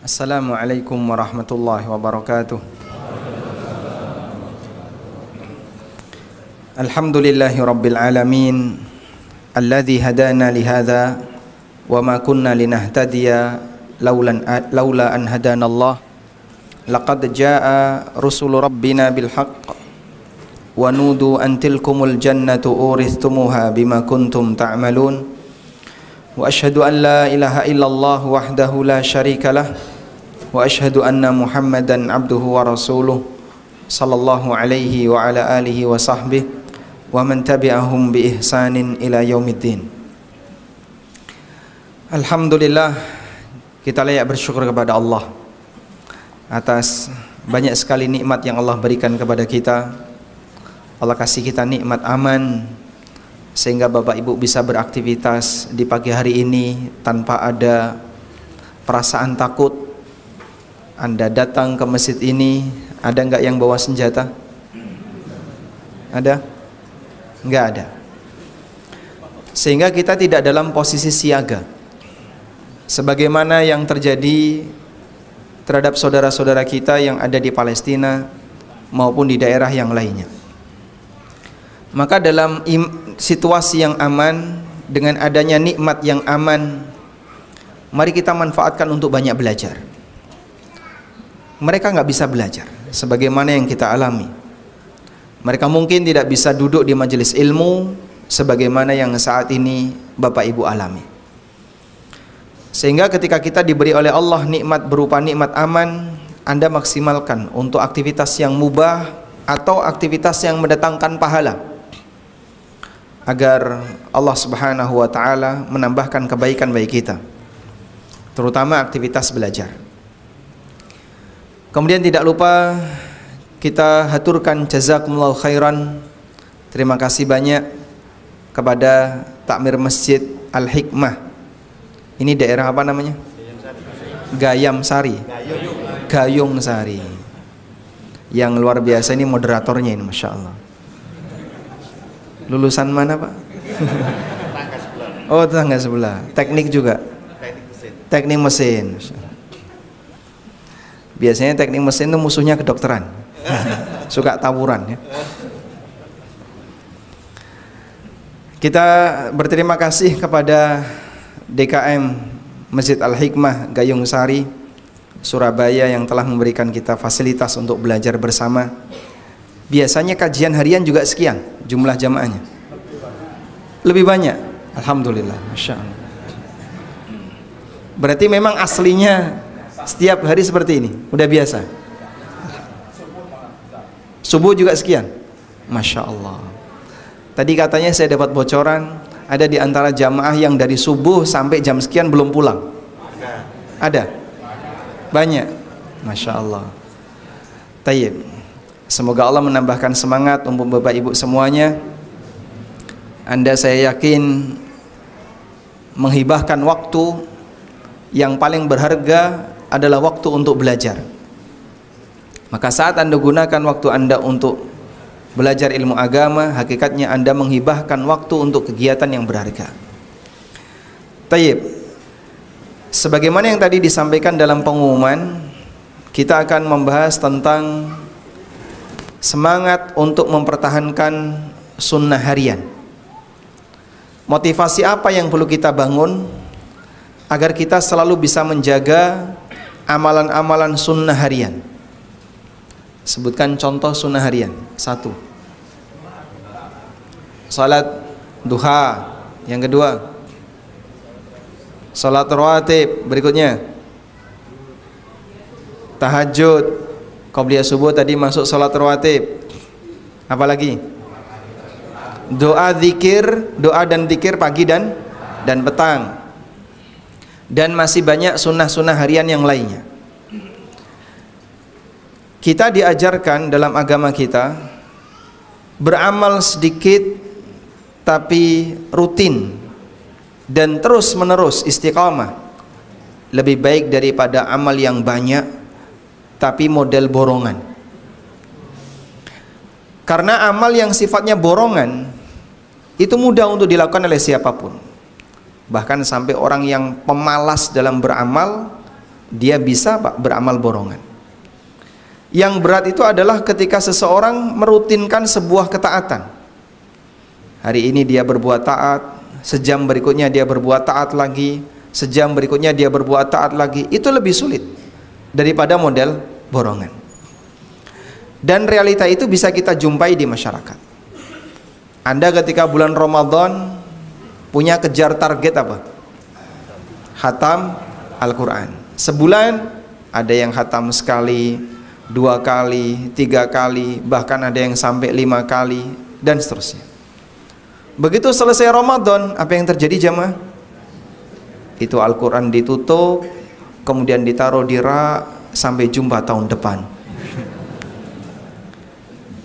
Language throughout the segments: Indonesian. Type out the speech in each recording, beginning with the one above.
Assalamualaikum warahmatullahi wabarakatuh. Alhamdulillahi rabbil alamin alladzi hadana lihadza wa ma kunna linahtadiya laula an hadanallah. Laqad jaa rusulu rabbina bil haqq wa nudu an tilkumul jannatu uristumuha bima kuntum ta'malun. Wa ashhadu an la ilaha illallah wahdahu la syarikalah wa ashhadu anna Muhammadan abduhu wa rasuluh sallallahu alaihi wa ala alihi wa sahbihi wa man tabi'ahum bi ihsanin ila yaumiddin. Alhamdulillah, kita layak bersyukur kepada Allah atas banyak sekali nikmat yang Allah berikan kepada kita. Allah kasih kita nikmat aman sehingga Bapak Ibu bisa beraktivitas di pagi hari ini tanpa ada perasaan takut. Anda datang ke masjid ini, ada enggak yang bawa senjata? Ada? Enggak ada. Sehingga kita tidak dalam posisi siaga sebagaimana yang terjadi terhadap saudara-saudara kita yang ada di Palestina maupun di daerah yang lainnya. Maka dalam situasi yang aman, dengan adanya nikmat yang aman, mari kita manfaatkan untuk banyak belajar. Mereka nggak bisa belajar sebagaimana yang kita alami. Mereka mungkin tidak bisa duduk di majelis ilmu sebagaimana yang saat ini Bapak Ibu alami. Sehingga ketika kita diberi oleh Allah nikmat berupa nikmat aman, Anda maksimalkan untuk aktivitas yang mubah atau aktivitas yang mendatangkan pahala, agar Allah Subhanahu wa taala menambahkan kebaikan bagi kita, terutama aktivitas belajar. Kemudian tidak lupa kita haturkan jazakumullahu khairan. Terima kasih banyak kepada takmir Masjid Al-Hikmah. Ini daerah apa namanya? Gayam Sari. Gayung Sari. Yang luar biasa ini moderatornya ini, Masya Allah. Lulusan mana Pak? Oh, tetangga sebelah. Teknik juga. Teknik mesin. Biasanya teknik mesin itu musuhnya kedokteran. Suka tawuran ya. Kita berterima kasih kepada DKM Masjid Al-Hikmah Gayung Sari Surabaya yang telah memberikan kita fasilitas untuk belajar bersama. Biasanya kajian harian juga sekian jumlah jamaahnya. Lebih banyak. Alhamdulillah, Masya Allah. Berarti memang aslinya setiap hari seperti ini, udah biasa. Subuh juga sekian. Masya Allah. Tadi katanya saya dapat bocoran, ada di antara jamaah yang dari subuh sampai jam sekian belum pulang. Ada? Banyak. Masya Allah. Tayyib. Semoga Allah menambahkan semangat untuk Bapak Ibu semuanya. Anda saya yakin menghibahkan waktu yang paling berharga adalah waktu untuk belajar. Maka saat Anda gunakan waktu Anda untuk belajar ilmu agama, hakikatnya Anda menghibahkan waktu untuk kegiatan yang berharga. Tayyib. Sebagaimana yang tadi disampaikan dalam pengumuman, kita akan membahas tentang semangat untuk mempertahankan sunnah harian. Motivasi apa yang perlu kita bangun agar kita selalu bisa menjaga amalan-amalan sunnah harian? Sebutkan contoh sunnah harian. 1. Salat duha. Yang kedua, salat rawatib. Berikutnya, tahajud. Qobliyah subuh tadi masuk salat rawatib. Apalagi? Doa zikir, doa dan zikir pagi dan petang. Dan masih banyak sunnah-sunnah harian yang lainnya. Kita diajarkan dalam agama kita beramal sedikit tapi rutin dan terus menerus istiqamah lebih baik daripada amal yang banyak tapi model borongan. Karena amal yang sifatnya borongan itu mudah untuk dilakukan oleh siapapun. Bahkan sampai orang yang pemalas dalam beramal dia bisa Pak beramal borongan. Yang berat itu adalah ketika seseorang merutinkan sebuah ketaatan. Hari ini dia berbuat taat, sejam berikutnya dia berbuat taat lagi, sejam berikutnya dia berbuat taat lagi. Itu lebih sulit daripada model borongan. Dan realita itu bisa kita jumpai di masyarakat. Anda ketika bulan Ramadan punya kejar target apa? Khatam Al-Quran. Sebulan ada yang khatam sekali, 2 kali, 3 kali, bahkan ada yang sampai 5 kali, dan seterusnya. Begitu selesai Ramadan, apa yang terjadi jamaah? Itu Al-Quran ditutup, kemudian ditaruh di rak, sampai jumpa tahun depan.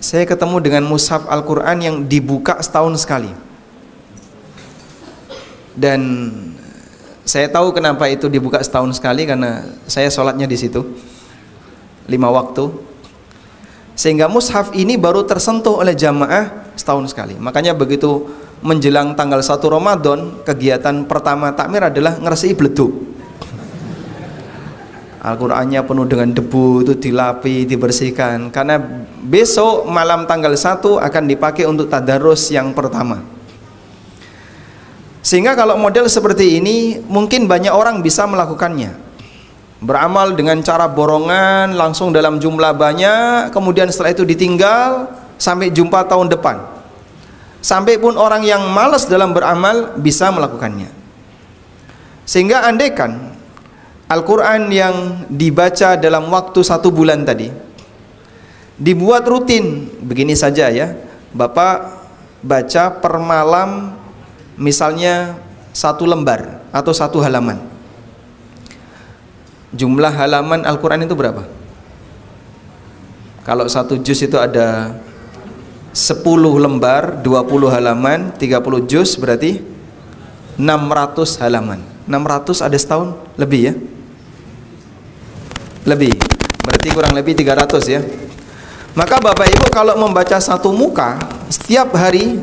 Saya ketemu dengan mushaf Al-Quran yang dibuka setahun sekali. Dan saya tahu kenapa itu dibuka setahun sekali, karena saya sholatnya di situ 5 waktu. Sehingga mushaf ini baru tersentuh oleh jamaah setahun sekali. Makanya begitu menjelang tanggal 1 Ramadan, kegiatan pertama takmir adalah ngeresi beleduk. Al-Qur'annya penuh dengan debu, itu dilapi, dibersihkan, karena besok malam tanggal 1 akan dipakai untuk tadarus yang pertama. Sehingga kalau model seperti ini mungkin banyak orang bisa melakukannya. Beramal dengan cara borongan langsung dalam jumlah banyak, kemudian setelah itu ditinggal sampai jumpa tahun depan. Sampai pun orang yang malas dalam beramal bisa melakukannya. Sehingga andaikan Al-Quran yang dibaca dalam waktu 1 bulan tadi dibuat rutin, begini saja ya, Bapak baca per malam misalnya 1 lembar atau 1 halaman. Jumlah halaman Al-Quran itu berapa? Kalau 1 juz itu ada 10 lembar, 20 halaman, 30 juz, berarti 600 halaman. 600 ada setahun lebih ya? Lebih, berarti kurang lebih 300 ya. Maka Bapak Ibu kalau membaca 1 muka setiap hari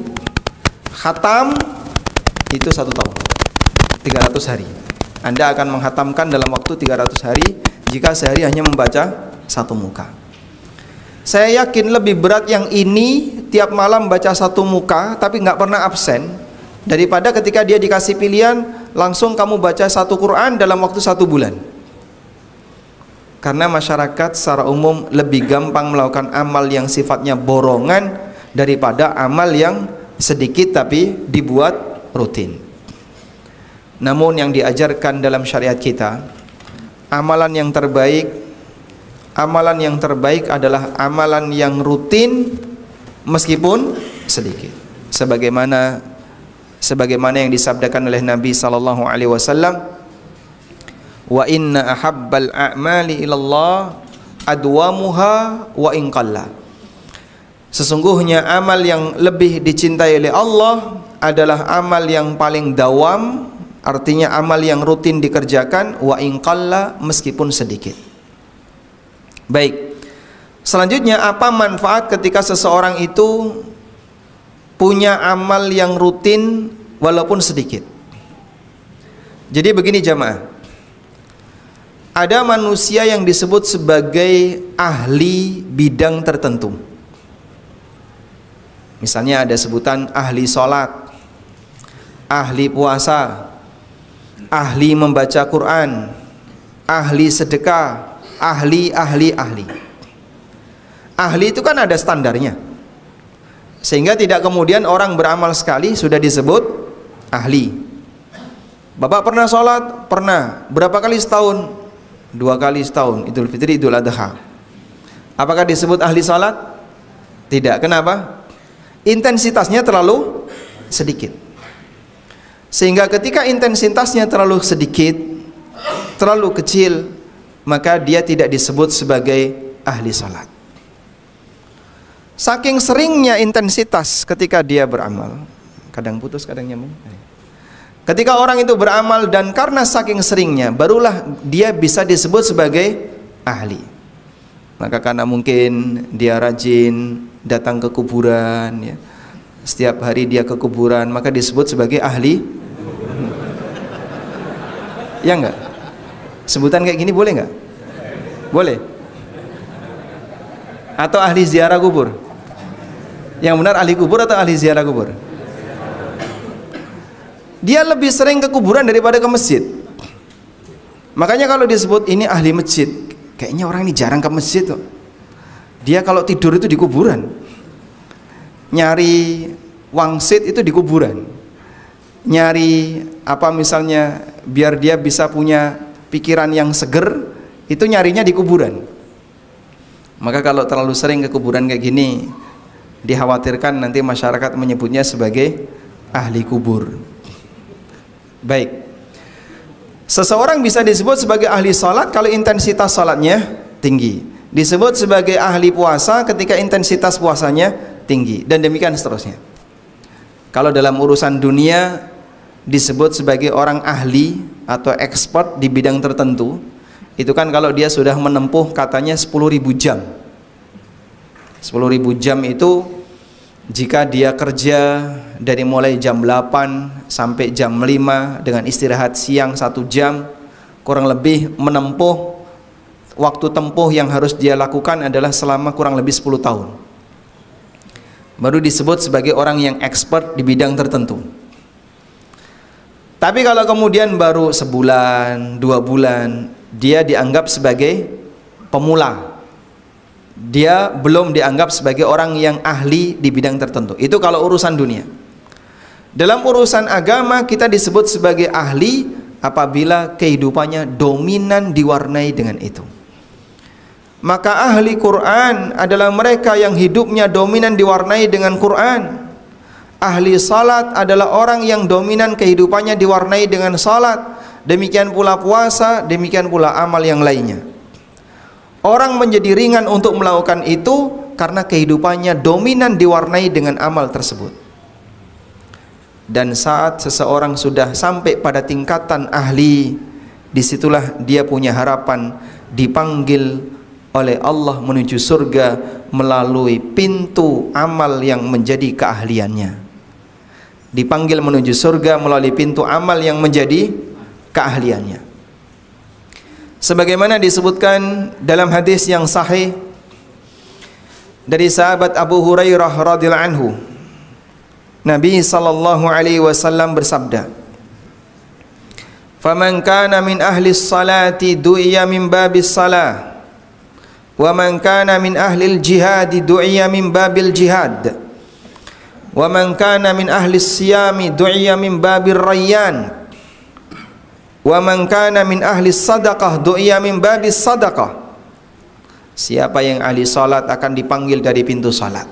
khatam itu 1 tahun, 300 hari. Anda akan menghatamkan dalam waktu 300 hari jika sehari hanya membaca 1 muka. Saya yakin lebih berat yang ini, tiap malam baca 1 muka tapi nggak pernah absen, daripada ketika dia dikasih pilihan langsung kamu baca 1 Quran dalam waktu 1 bulan. Karena masyarakat secara umum lebih gampang melakukan amal yang sifatnya borongan daripada amal yang sedikit tapi dibuat rutin. Namun yang diajarkan dalam syariat kita, amalan yang terbaik adalah amalan yang rutin meskipun sedikit. Sebagaimana yang disabdakan oleh Nabi sallallahu alaihi wasallam, wa inna ahabbal a'mali ilallah adwamuha wa in qalla. Sesungguhnya amal yang lebih dicintai oleh Allah adalah amal yang paling dawam, artinya amal yang rutin dikerjakan, wa in qalla, meskipun sedikit. Baik. Selanjutnya, apa manfaat ketika seseorang itu punya amal yang rutin walaupun sedikit? Jadi begini jamaah. Ada manusia yang disebut sebagai ahli bidang tertentu. Misalnya ada sebutan ahli sholat, ahli puasa, ahli membaca Quran, ahli sedekah, ahli. Ahli itu kan ada standarnya, sehingga tidak kemudian orang beramal sekali sudah disebut ahli. Bapak pernah sholat? Pernah. Berapa kali setahun? 2 kali setahun, Idul Fitri, Idul Adha. Apakah disebut ahli sholat? Tidak. Kenapa? Intensitasnya terlalu sedikit. Sehingga ketika intensitasnya terlalu sedikit, terlalu kecil, maka dia tidak disebut sebagai ahli salat. Saking seringnya intensitas ketika dia beramal, kadang putus, kadang nyambung. Ketika orang itu beramal dan karena saking seringnya, barulah dia bisa disebut sebagai ahli. Maka karena mungkin dia rajin datang ke kuburan ya, setiap hari dia ke kuburan, maka disebut sebagai ahli. Ya enggak? Sebutan kayak gini boleh nggak? Boleh. Atau ahli ziarah kubur? Yang benar ahli kubur atau ahli ziarah kubur? Dia lebih sering ke kuburan daripada ke masjid. Makanya kalau disebut ini ahli masjid, kayaknya orang ini jarang ke masjid kok. Dia kalau tidur itu di kuburan, nyari wangsit itu di kuburan, nyari apa misalnya biar dia bisa punya pikiran yang seger, itu nyarinya di kuburan. Maka kalau terlalu sering ke kuburan kayak gini, dikhawatirkan nanti masyarakat menyebutnya sebagai ahli kubur. Baik, seseorang bisa disebut sebagai ahli salat kalau intensitas salatnya tinggi, disebut sebagai ahli puasa ketika intensitas puasanya tinggi, dan demikian seterusnya. Kalau dalam urusan dunia disebut sebagai orang ahli atau expert di bidang tertentu, itu kan kalau dia sudah menempuh katanya 10.000 jam. 10.000 jam itu jika dia kerja dari mulai jam 8 sampai jam 5 dengan istirahat siang 1 jam, kurang lebih menempuh waktu tempuh yang harus dia lakukan adalah selama kurang lebih 10 tahun. Baru disebut sebagai orang yang expert di bidang tertentu. Tapi kalau kemudian baru sebulan, 2 bulan, dia dianggap sebagai pemula. Dia belum dianggap sebagai orang yang ahli di bidang tertentu. Itu kalau urusan dunia. Dalam urusan agama kita disebut sebagai ahli apabila kehidupannya dominan diwarnai dengan itu. Maka ahli Quran adalah mereka yang hidupnya dominan diwarnai dengan Quran. Ahli salat adalah orang yang dominan kehidupannya diwarnai dengan salat. Demikian pula puasa, demikian pula amal yang lainnya. Orang menjadi ringan untuk melakukan itu karena kehidupannya dominan diwarnai dengan amal tersebut. Dan saat seseorang sudah sampai pada tingkatan ahli, disitulah dia punya harapan dipanggil oleh Allah menuju surga melalui pintu amal yang menjadi keahliannya. Dipanggil menuju surga melalui pintu amal yang menjadi keahliannya. Sebagaimana disebutkan dalam hadis yang sahih dari sahabat Abu Hurairah radhiyallahu anhu, Nabi sallallahu alaihi wasallam bersabda, "Faman kana min ahli salati du'iya min babis salah, wa man kana min ahli al-jihad du'iya min babil jihad, wa man kana min ahli siyami du'iya min babir rayyan, wa man kana min ahli sadaqah du'iya min babis sadaqah." Siapa yang ahli salat akan dipanggil dari pintu salat.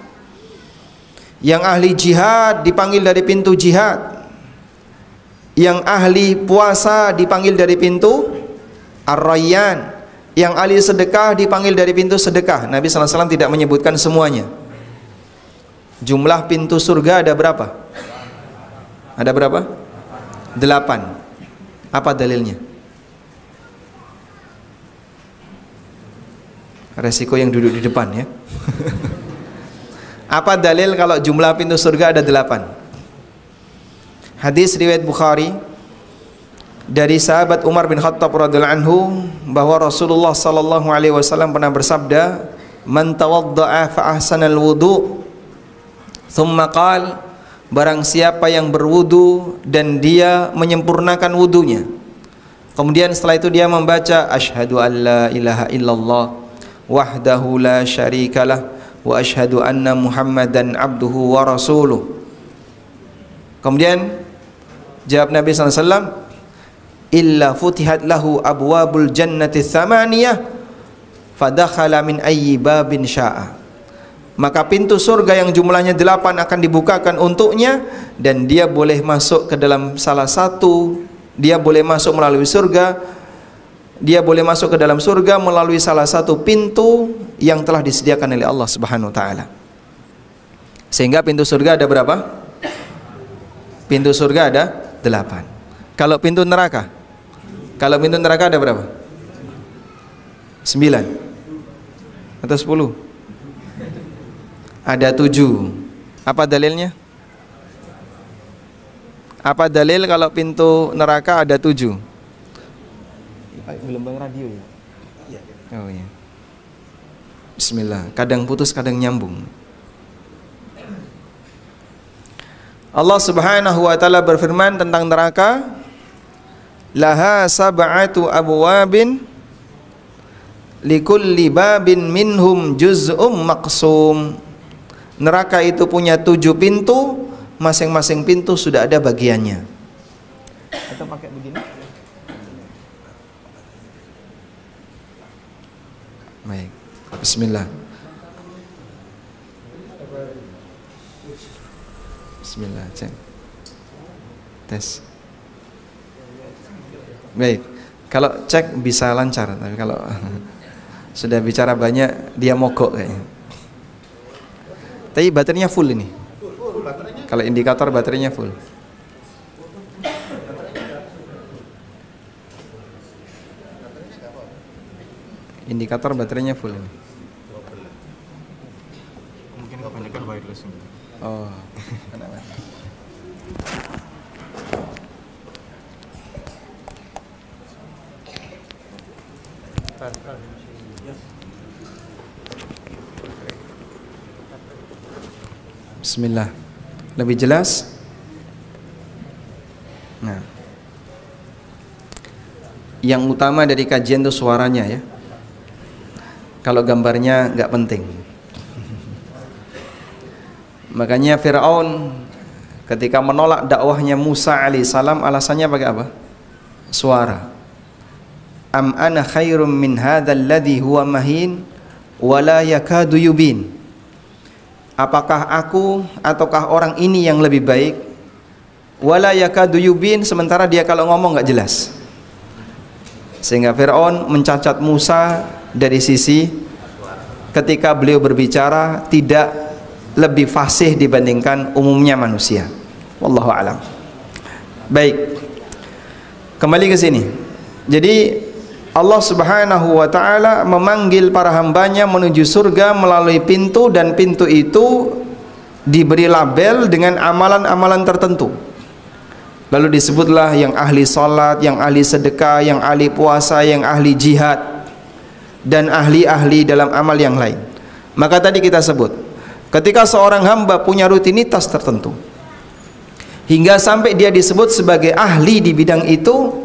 Yang ahli jihad dipanggil dari pintu jihad. Yang ahli puasa dipanggil dari pintu ar-rayyan. Yang ahli sedekah dipanggil dari pintu sedekah. Nabi sallallahu alaihi wasallam tidak menyebutkan semuanya. Jumlah pintu surga ada berapa? Ada berapa? 8. Apa dalilnya? Resiko yang duduk di depan ya. Apa dalil kalau jumlah pintu surga ada 8? Hadis riwayat Bukhari dari sahabat Umar bin Khattab radhiyallahu anhu bahwa Rasulullah sallallahu alaihi wasallam pernah bersabda, "Man tawadda'a fa ahsanal wudu', thumma qala," barang siapa yang berwudu dan dia menyempurnakan wudunya, kemudian setelah itu dia membaca asyhadu an la ilaha illallah wahdahu la syarikalah wa asyhadu anna muhammadan abduhu wa rasuluh. Kemudian jawab Nabi SAW, illa futihat lahu abwabul jannati tsamaniyah fadakhala min ayyi babin sya'a. Maka pintu surga yang jumlahnya 8 akan dibukakan untuknya dan dia boleh masuk ke dalam salah satu, dia boleh masuk melalui surga, dia boleh masuk ke dalam surga melalui salah satu pintu yang telah disediakan oleh Allah Subhanahu wa taala. Sehingga pintu surga ada berapa? Pintu surga ada 8. Kalau pintu neraka? Kalau pintu neraka ada berapa? 9 atau 10? Ada 7. Apa dalilnya? Apa dalil kalau pintu neraka ada 7? Gelombang radio ya? Oh ya. Bismillah. Kadang putus, kadang nyambung. Allah Subhanahu wa taala berfirman tentang neraka, laha sab'atu abwabin likulli babin minhum juz'um maqsum. Neraka itu punya 7 pintu, masing-masing pintu sudah ada bagiannya. Atau pakai begini? Baik. Bismillah. Bismillah, cek. Tes. Baik. Kalau cek bisa lancar, tapi kalau sudah bicara banyak dia mogok kayaknya. Tapi baterainya full ini. Kalau indikator baterainya full. Indikator baterainya full ini. Mungkin kebanyakan wireless. Oh. Bismillah. Lebih jelas? Nah. Yang utama dari kajian itu suaranya ya. Kalau gambarnya nggak penting. Makanya Fir'aun ketika menolak dakwahnya Musa alaihissalam, alasannya pakai apa? Suara. Am ana khairum min hadzal ladzi huwa mahin wa la yakadu yubin. Apakah aku ataukah orang ini yang lebih baik? Wala yakadu yubin, sementara dia kalau ngomong nggak jelas. Sehingga Fir'aun mencacat Musa dari sisi ketika beliau berbicara tidak lebih fasih dibandingkan umumnya manusia. Wallahu alam. Baik. Kembali ke sini. Jadi Allah Subhanahu wa taala memanggil para hambanya menuju surga melalui pintu, dan pintu itu diberi label dengan amalan-amalan tertentu. Lalu disebutlah yang ahli salat, yang ahli sedekah, yang ahli puasa, yang ahli jihad, dan ahli-ahli dalam amal yang lain. Maka tadi kita sebut, ketika seorang hamba punya rutinitas tertentu hingga sampai dia disebut sebagai ahli di bidang itu,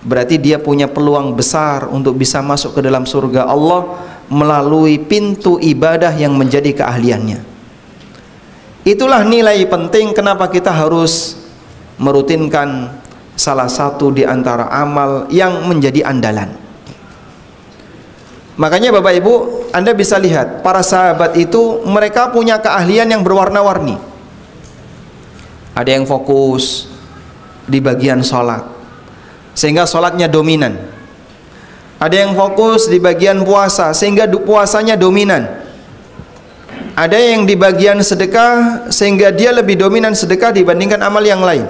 berarti dia punya peluang besar untuk bisa masuk ke dalam surga Allah melalui pintu ibadah yang menjadi keahliannya. Itulah nilai penting kenapa kita harus merutinkan salah satu di antara amal yang menjadi andalan. Makanya Bapak Ibu, Anda bisa lihat para sahabat itu mereka punya keahlian yang berwarna-warni. Ada yang fokus di bagian sholat sehingga sholatnya dominan. Ada yang fokus di bagian puasa sehingga puasanya dominan. Ada yang di bagian sedekah sehingga dia lebih dominan sedekah dibandingkan amal yang lain.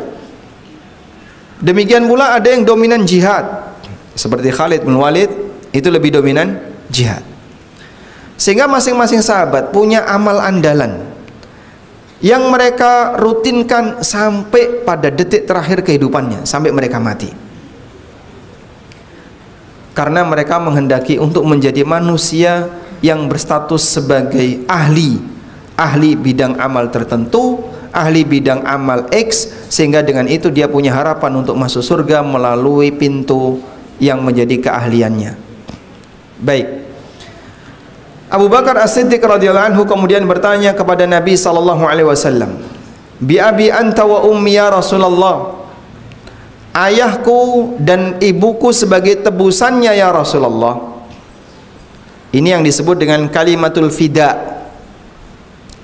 Demikian pula ada yang dominan jihad, seperti Khalid bin Walid itu lebih dominan jihad. Sehingga masing-masing sahabat punya amal andalan yang mereka rutinkan sampai pada detik terakhir kehidupannya, sampai mereka mati. Karena mereka menghendaki untuk menjadi manusia yang berstatus sebagai ahli bidang amal tertentu, ahli bidang amal X, sehingga dengan itu dia punya harapan untuk masuk surga melalui pintu yang menjadi keahliannya. Baik. Abu Bakar As-Siddiq radhiyallahu anhu kemudian bertanya kepada Nabi sallallahu alaihi wasallam, "Bi abi anta wa ummi ya Rasulullah." Ayahku dan ibuku sebagai tebusannya ya Rasulullah. Ini yang disebut dengan kalimatul fida,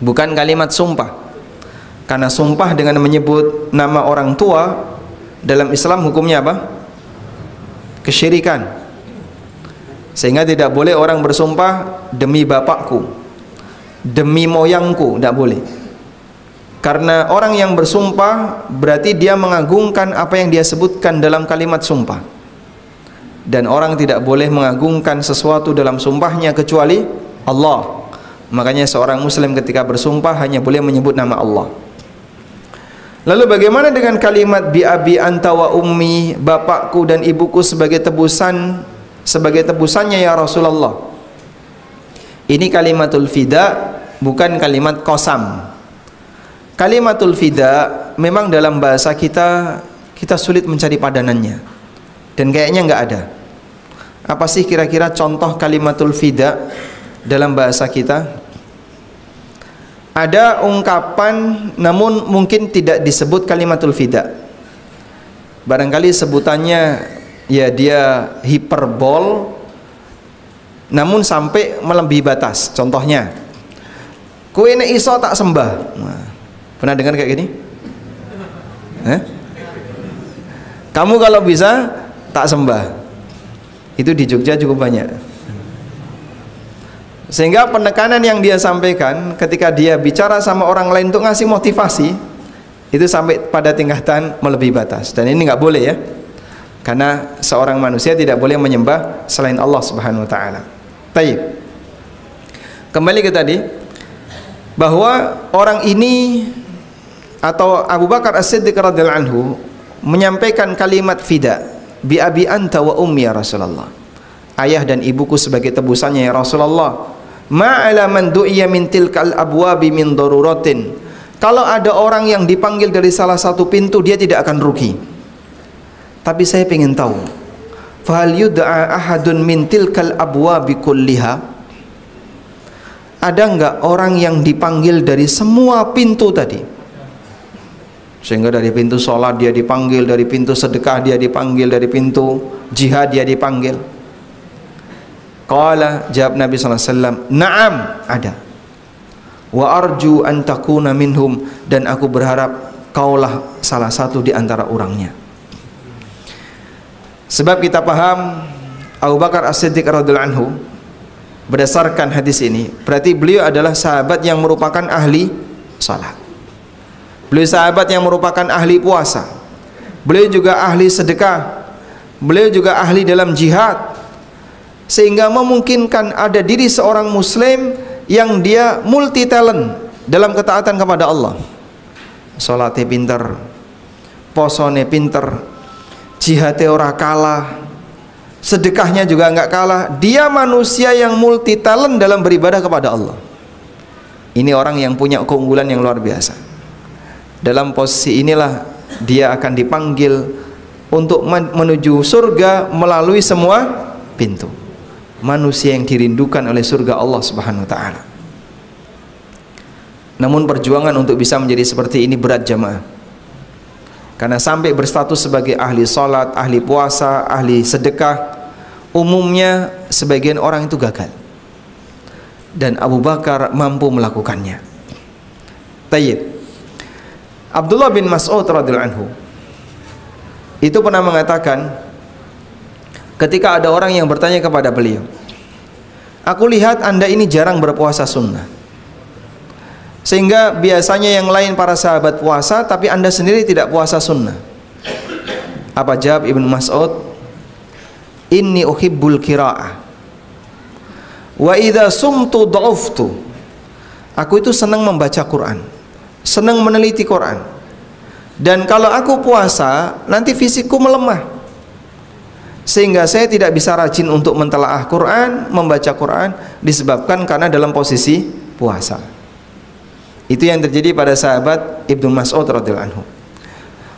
bukan kalimat sumpah. Karena sumpah dengan menyebut nama orang tua dalam Islam hukumnya apa? Kesyirikan. Sehingga tidak boleh orang bersumpah demi bapakku, demi moyangku, tidak boleh. Karena orang yang bersumpah berarti dia mengagungkan apa yang dia sebutkan dalam kalimat sumpah. Dan orang tidak boleh mengagungkan sesuatu dalam sumpahnya kecuali Allah. Makanya seorang muslim ketika bersumpah hanya boleh menyebut nama Allah. Lalu bagaimana dengan kalimat bi abi anta wa ummi, bapakku dan ibuku sebagai tebusannya ya Rasulullah? Ini kalimatul fida, bukan kalimat qasam. Kalimatul fida memang dalam bahasa kita sulit mencari padanannya, dan kayaknya nggak ada. Apa sih kira-kira contoh kalimatul fida dalam bahasa kita? Ada ungkapan namun mungkin tidak disebut kalimatul fida. Barangkali sebutannya ya dia hiperbol, namun sampai melebihi batas. Contohnya, kowe nek iso tak sembah. Nah, pernah dengar kayak gini? Kamu kalau bisa tak sembah. Itu di Jogja cukup banyak. Sehingga penekanan yang dia sampaikan ketika dia bicara sama orang lain untuk ngasih motivasi, itu sampai pada tingkatan melebihi batas. Dan ini nggak boleh ya, karena seorang manusia tidak boleh menyembah selain Allah Subhanahu Wa Taala. Taib. Kembali ke tadi, bahwa orang ini atau Abu Bakar As-Siddiq radhiyallahu anhu menyampaikan kalimat fida, bi abi anta wa ummi ya Rasulullah, ayah dan ibuku sebagai tebusannya ya Rasulullah. Ma'ala man du'iya min tilkal abwabi min daruratin. Kalau ada orang yang dipanggil dari salah satu pintu, dia tidak akan rugi. Tapi saya ingin tahu, fahal yud'a ahadun min tilkal abwabi kulliha? Ada enggak orang yang dipanggil dari semua pintu tadi? Sehingga dari pintu sholat dia dipanggil, dari pintu sedekah dia dipanggil, dari pintu jihad dia dipanggil. Qala, jawab Nabi SAW, na'am, ada. Wa arju an takuna minhum, dan aku berharap kaulah salah satu di antara orangnya. Sebab kita paham Abu Bakar As-Siddiq radhiyallahu anhu, berdasarkan hadis ini, berarti beliau adalah sahabat yang merupakan ahli salat. Beliau sahabat yang merupakan ahli puasa. Beliau juga ahli sedekah. Beliau juga ahli dalam jihad. Sehingga memungkinkan ada diri seorang muslim yang dia multi talent dalam ketaatan kepada Allah. Salatnya pinter, posone pinter, jihadnya ora kalah, sedekahnya juga enggak kalah. Dia manusia yang multi talent dalam beribadah kepada Allah. Ini orang yang punya keunggulan yang luar biasa. Dalam posisi inilah dia akan dipanggil untuk menuju surga melalui semua pintu. Manusia yang dirindukan oleh surga Allah Subhanahu Wa Taala. Namun perjuangan untuk bisa menjadi seperti ini berat jamaah, karena sampai berstatus sebagai ahli salat, ahli puasa, ahli sedekah, umumnya sebagian orang itu gagal, dan Abu Bakar mampu melakukannya. Tayyib. Abdullah bin Mas'ud radhiyallahu anhu itu pernah mengatakan, ketika ada orang yang bertanya kepada beliau, aku lihat anda ini jarang berpuasa sunnah, sehingga biasanya yang lain para sahabat puasa, tapi anda sendiri tidak puasa sunnah. Apa jawab Ibnu Mas'ud? Inni uhibbul qira'ah wa idza sumtu dha'uftu. Aku itu senang membaca Quran, senang meneliti Quran, dan kalau aku puasa nanti fisikku melemah, sehingga saya tidak bisa rajin untuk mentelaah Quran, membaca Quran, disebabkan karena dalam posisi puasa. Itu yang terjadi pada sahabat Ibnu Mas'ud radhiyallahu anhu.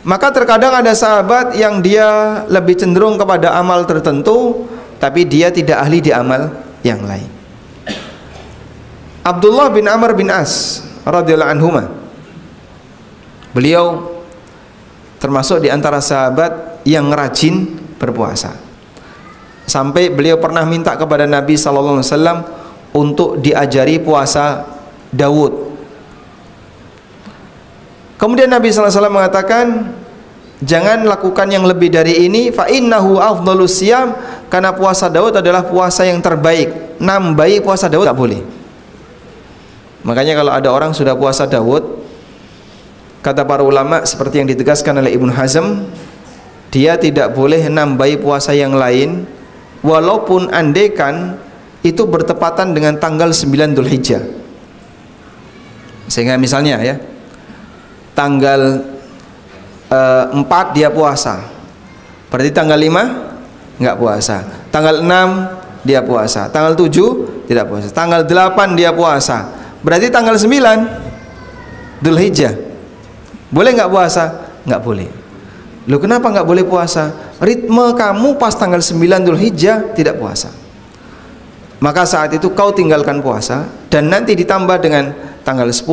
Maka terkadang ada sahabat yang dia lebih cenderung kepada amal tertentu, tapi dia tidak ahli di amal yang lain. Abdullah bin Amr bin As radhiyallahu anhuma, beliau termasuk di antara sahabat yang rajin berpuasa, sampai beliau pernah minta kepada Nabi SAW untuk diajari puasa Daud. Kemudian Nabi SAW mengatakan, jangan lakukan yang lebih dari ini, fa innahu afdhalus siyam, karena puasa Daud adalah puasa yang terbaik. Nambahi puasa Daud tak boleh. Makanya kalau ada orang sudah puasa Daud, kata para ulama seperti yang ditegaskan oleh Ibnu Hazm, dia tidak boleh nambahi puasa yang lain, walaupun andekan itu bertepatan dengan tanggal 9 Dzulhijjah. Sehingga misalnya ya, tanggal 4 dia puasa, berarti tanggal 5 nggak puasa, tanggal 6 dia puasa, tanggal 7 tidak puasa, tanggal 8 dia puasa, berarti tanggal 9 Dzulhijjah boleh nggak puasa? Nggak boleh. Loh, kenapa nggak boleh puasa? Ritme kamu pas tanggal 9 Dzulhijjah tidak puasa, maka saat itu kau tinggalkan puasa, dan nanti ditambah dengan tanggal 10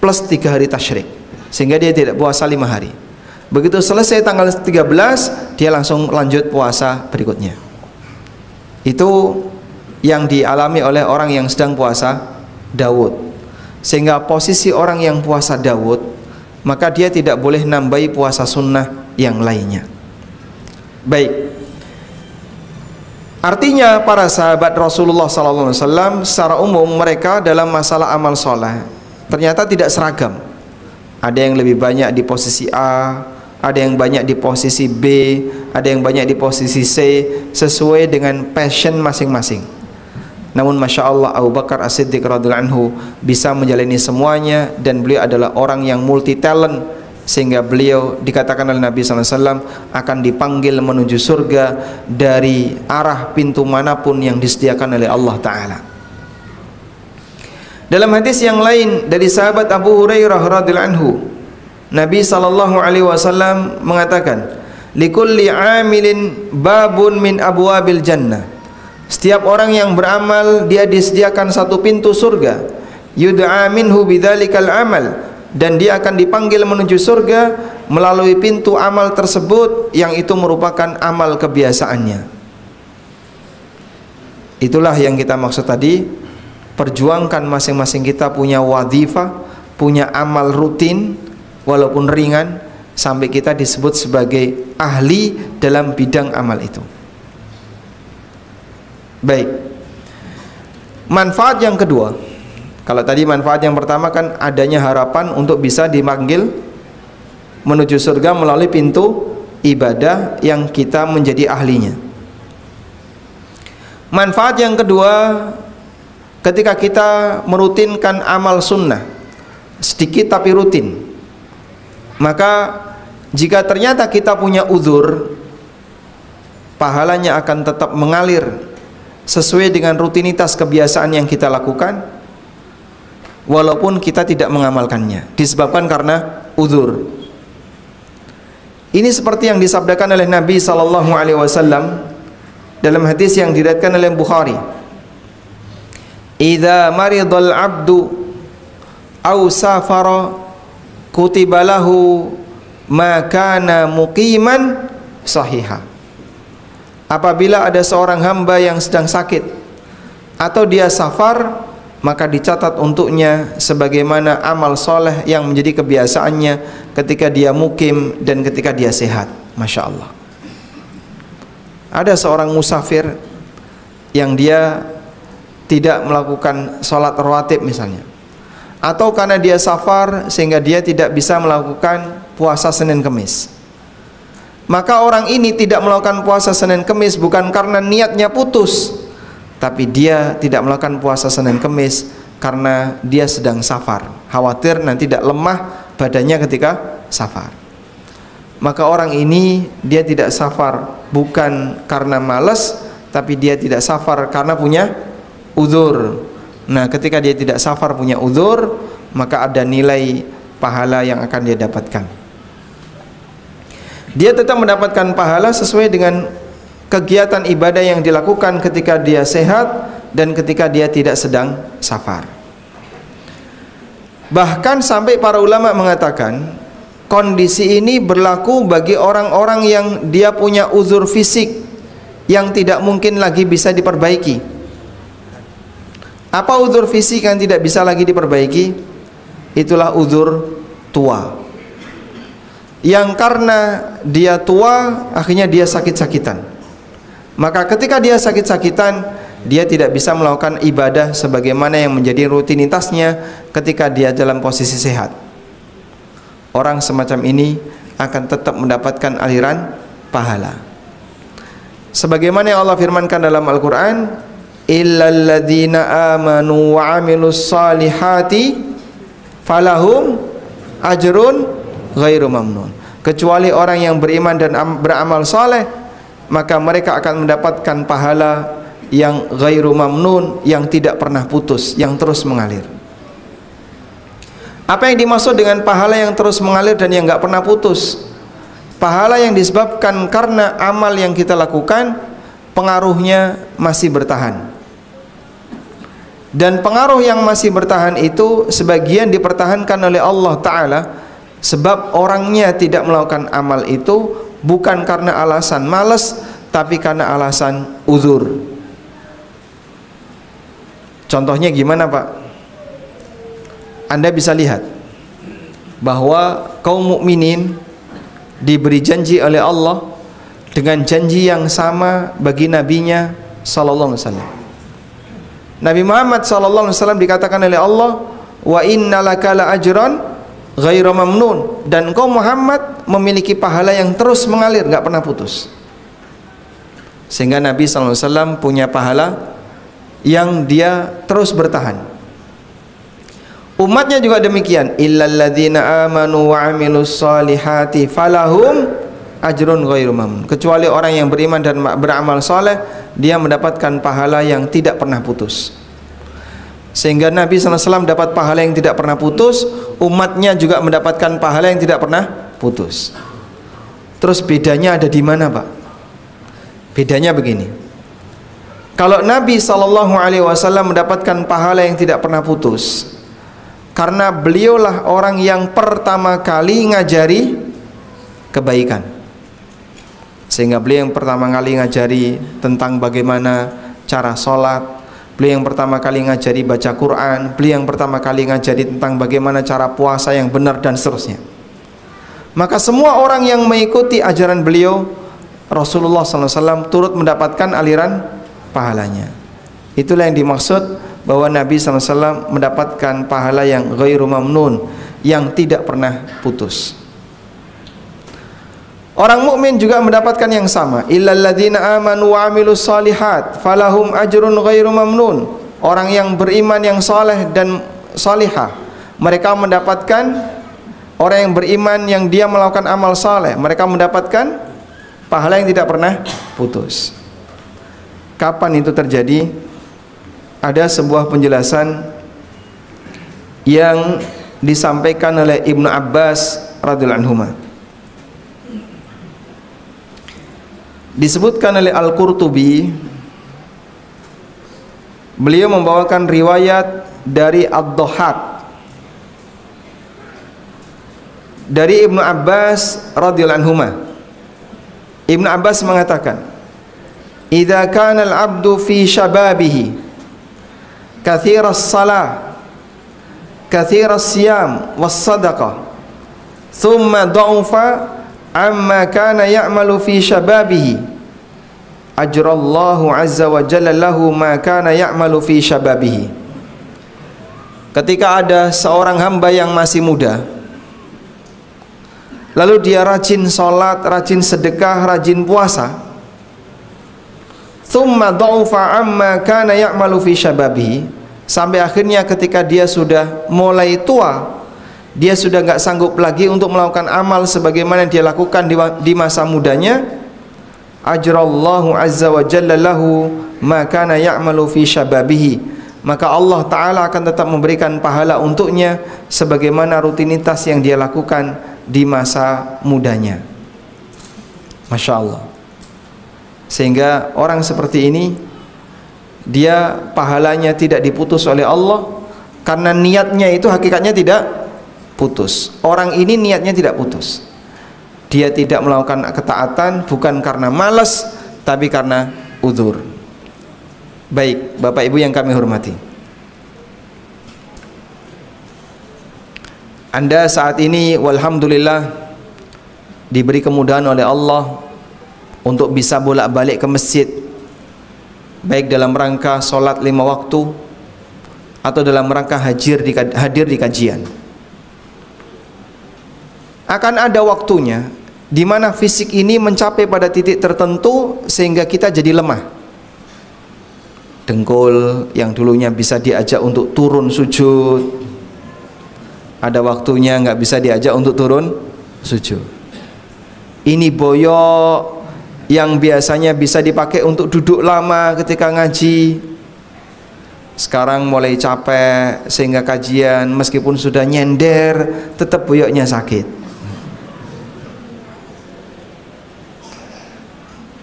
plus 3 hari tasyrik, sehingga dia tidak puasa 5 hari. Begitu selesai tanggal 13 dia langsung lanjut puasa berikutnya. Itu yang dialami oleh orang yang sedang puasa Daud. Sehingga posisi orang yang puasa Daud, maka dia tidak boleh nambahi puasa sunnah yang lainnya. Baik. Artinya para sahabat Rasulullah SAW secara umum mereka dalam masalah amal soleh ternyata tidak seragam. Ada yang lebih banyak di posisi A, ada yang banyak di posisi B, ada yang banyak di posisi C, sesuai dengan passion masing-masing. Namun Masya Allah, Abu Bakar As-Siddiq radhiyallahu anhu bisa menjalani semuanya, dan beliau adalah orang yang multi talent, sehingga beliau dikatakan oleh Nabi SAW akan dipanggil menuju surga dari arah pintu manapun yang disediakan oleh Allah Ta'ala. Dalam hadis yang lain dari sahabat Abu Hurairah radhiyallahu anhu, Nabi SAW mengatakan, likulli amilin babun min abwabil jannah. Setiap orang yang beramal dia disediakan satu pintu surga, yud'a minhu bidzalikal amal, dan dia akan dipanggil menuju surga melalui pintu amal tersebut yang itu merupakan amal kebiasaannya. Itulah yang kita maksud tadi, perjuangkan masing-masing kita punya wadhifah, punya amal rutin walaupun ringan, sampai kita disebut sebagai ahli dalam bidang amal itu. Baik. Manfaat yang kedua, kalau tadi manfaat yang pertama kan adanya harapan untuk bisa dipanggil menuju surga melalui pintu ibadah yang kita menjadi ahlinya. Manfaat yang kedua, ketika kita merutinkan amal sunnah sedikit tapi rutin, maka jika ternyata kita punya uzur, pahalanya akan tetap mengalir sesuai dengan rutinitas kebiasaan yang kita lakukan, walaupun kita tidak mengamalkannya disebabkan karena uzur. Ini seperti yang disabdakan oleh Nabi SAW dalam hadis yang diriwayatkan oleh Bukhari, idza maridal abdu aw safara kutiba lahu ma kana muqiman sahihah. Apabila ada seorang hamba yang sedang sakit atau dia safar, maka dicatat untuknya sebagaimana amal soleh yang menjadi kebiasaannya ketika dia mukim dan ketika dia sehat. Masya Allah. Ada seorang musafir yang dia tidak melakukan sholat rawatib misalnya, atau karena dia safar sehingga dia tidak bisa melakukan puasa Senin Kemis, maka orang ini tidak melakukan puasa Senin Kemis bukan karena niatnya putus, tapi dia tidak melakukan puasa Senin Kemis karena dia sedang safar, khawatir nanti tidak lemah badannya ketika safar. Maka orang ini dia tidak safar bukan karena malas, tapi dia tidak safar karena punya uzur. Nah, ketika dia tidak safar punya uzur, maka ada nilai pahala yang akan dia dapatkan. Dia tetap mendapatkan pahala sesuai dengan kegiatan ibadah yang dilakukan ketika dia sehat dan ketika dia tidak sedang safar. Bahkan sampai para ulama mengatakan kondisi ini berlaku bagi orang-orang yang dia punya uzur fisik yang tidak mungkin lagi bisa diperbaiki. Apa uzur fisik yang tidak bisa lagi diperbaiki? Itulah uzur tua, yang karena dia tua akhirnya dia sakit-sakitan. Maka ketika dia sakit-sakitan, dia tidak bisa melakukan ibadah sebagaimana yang menjadi rutinitasnya ketika dia dalam posisi sehat. Orang semacam ini akan tetap mendapatkan aliran pahala. Sebagaimana yang Allah firmankan dalam Al-Quran, illal ladzina amanu wa amilus salihati falahum ajrun ghairu mamnun. kecuali orang yang beriman dan beramal saleh, maka mereka akan mendapatkan pahala yang ghairu mamnun, yang tidak pernah putus, yang terus mengalir. Apa yang dimaksud dengan pahala yang terus mengalir dan yang nggak pernah putus? Pahala yang disebabkan karena amal yang kita lakukan pengaruhnya masih bertahan. Dan pengaruh yang masih bertahan itu sebagian dipertahankan oleh Allah Ta'ala, sebab orangnya tidak melakukan amal itu bukan karena alasan malas, tapi karena alasan uzur. Contohnya gimana Pak? Anda bisa lihat bahwa kaum mukminin diberi janji oleh Allah dengan janji yang sama bagi nabinya sallallahu alaihi wasallam. Nabi Muhammad sallallahu alaihi wasallam dikatakan oleh Allah, wa innalaka la ajran ghairu mamnun, dan engkau Muhammad memiliki pahala yang terus mengalir, enggak pernah putus. Sehingga Nabi sallallahu alaihi wasallam punya pahala yang dia terus bertahan. Umatnya juga demikian, illal ladzina amanu wa amilus solihati falahum ajrun ghairu mamnun, kecuali orang yang beriman dan beramal soleh, dia mendapatkan pahala yang tidak pernah putus. Sehingga Nabi SAW dapat pahala yang tidak pernah putus, umatnya juga mendapatkan pahala yang tidak pernah putus. Terus bedanya ada di mana Pak? Bedanya begini, kalau Nabi SAW mendapatkan pahala yang tidak pernah putus karena beliaulah orang yang pertama kali ngajari kebaikan. Sehingga beliau yang pertama kali ngajari tentang bagaimana cara sholat, beliau yang pertama kali ngajari baca Quran, beliau yang pertama kali ngajari tentang bagaimana cara puasa yang benar dan seterusnya. Maka semua orang yang mengikuti ajaran beliau, Rasulullah SAW turut mendapatkan aliran pahalanya. Itulah yang dimaksud bahwa Nabi SAW mendapatkan pahala yang ghairu mamnun, yang tidak pernah putus. Orang mukmin juga mendapatkan yang sama. Illal ladzina amanu wa amilus solihat falahum ajrun ghairu mamnun. Orang yang beriman yang saleh dan salihah, mereka mendapatkan, orang yang beriman yang dia melakukan amal saleh, mereka mendapatkan pahala yang tidak pernah putus. Kapan itu terjadi? Ada sebuah penjelasan yang disampaikan oleh Ibnu Abbas radhiyallahu anhu. Disebutkan oleh Al-Qurtubi, beliau membawakan riwayat dari Ad-Dhahhak dari Ibnu Abbas radhiyallahu anhuma. Ibnu Abbas mengatakan, "Idza kana al-'abdu fi shababihi kathiras salah, kathiras siyam was sadaqah, thumma dha'ufa amma kana ya'malu fi shababihi, ajrallahu azza wa jalla lahu ma kana ya'malu fi shababihi." Ketika ada seorang hamba yang masih muda, lalu dia rajin sholat, rajin sedekah, rajin puasa, thumma dha'ufa amma kana ya'malu fi shababihi, sampai akhirnya ketika dia sudah mulai tua, dia sudah nggak sanggup lagi untuk melakukan amal sebagaimana dia lakukan di masa mudanya, ajrallahu azza wa jalla lahu ma kana ya'malu fi shababihi, maka Allah Ta'ala akan tetap memberikan pahala untuknya sebagaimana rutinitas yang dia lakukan di masa mudanya. Masya Allah. Sehingga orang seperti ini, dia pahalanya tidak diputus oleh Allah karena niatnya itu hakikatnya tidak putus. Orang ini niatnya tidak putus. Dia tidak melakukan ketaatan bukan karena malas, tapi karena uzur. Baik, Bapak Ibu yang kami hormati, Anda saat ini walhamdulillah diberi kemudahan oleh Allah untuk bisa bolak-balik ke masjid, baik dalam rangka sholat 5 waktu atau dalam rangka hadir di kajian. Akan ada waktunya di mana fisik ini mencapai pada titik tertentu sehingga kita jadi lemah. Dengkul yang dulunya bisa diajak untuk turun sujud, ada waktunya nggak bisa diajak untuk turun sujud. Ini boyok yang biasanya bisa dipakai untuk duduk lama ketika ngaji, sekarang mulai capek sehingga kajian meskipun sudah nyender tetap boyoknya sakit.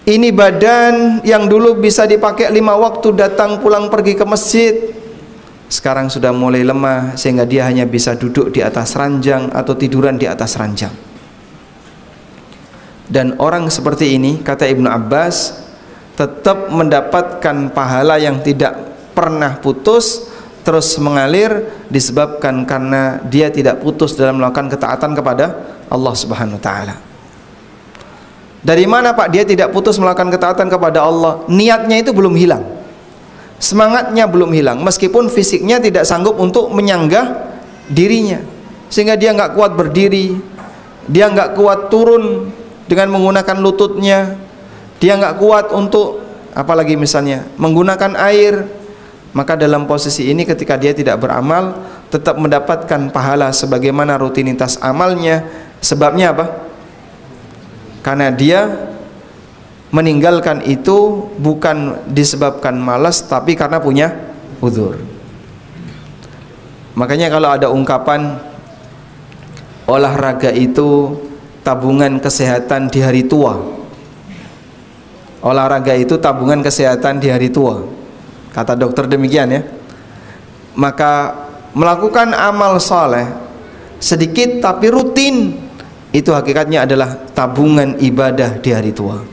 Ini badan yang dulu bisa dipakai 5 waktu datang pulang pergi ke masjid, sekarang sudah mulai lemah sehingga dia hanya bisa duduk di atas ranjang atau tiduran di atas ranjang. Dan orang seperti ini, kata Ibnu Abbas, tetap mendapatkan pahala yang tidak pernah putus, terus mengalir, disebabkan karena dia tidak putus dalam melakukan ketaatan kepada Allah Subhanahu wa taala. Dari mana Pak dia tidak putus melakukan ketaatan kepada Allah? Niatnya itu belum hilang, semangatnya belum hilang, meskipun fisiknya tidak sanggup untuk menyanggah dirinya, sehingga dia nggak kuat berdiri, dia nggak kuat turun dengan menggunakan lututnya, dia nggak kuat untuk apalagi misalnya menggunakan air. Maka dalam posisi ini ketika dia tidak beramal, tetap mendapatkan pahala sebagaimana rutinitas amalnya. Sebabnya apa? Karena dia meninggalkan itu bukan disebabkan malas, tapi karena punya uzur. Makanya kalau ada ungkapan olahraga itu tabungan kesehatan di hari tua, olahraga itu tabungan kesehatan di hari tua, kata dokter demikian ya. Maka melakukan amal soleh sedikit tapi rutin, itu hakikatnya adalah tabungan ibadah di hari tua.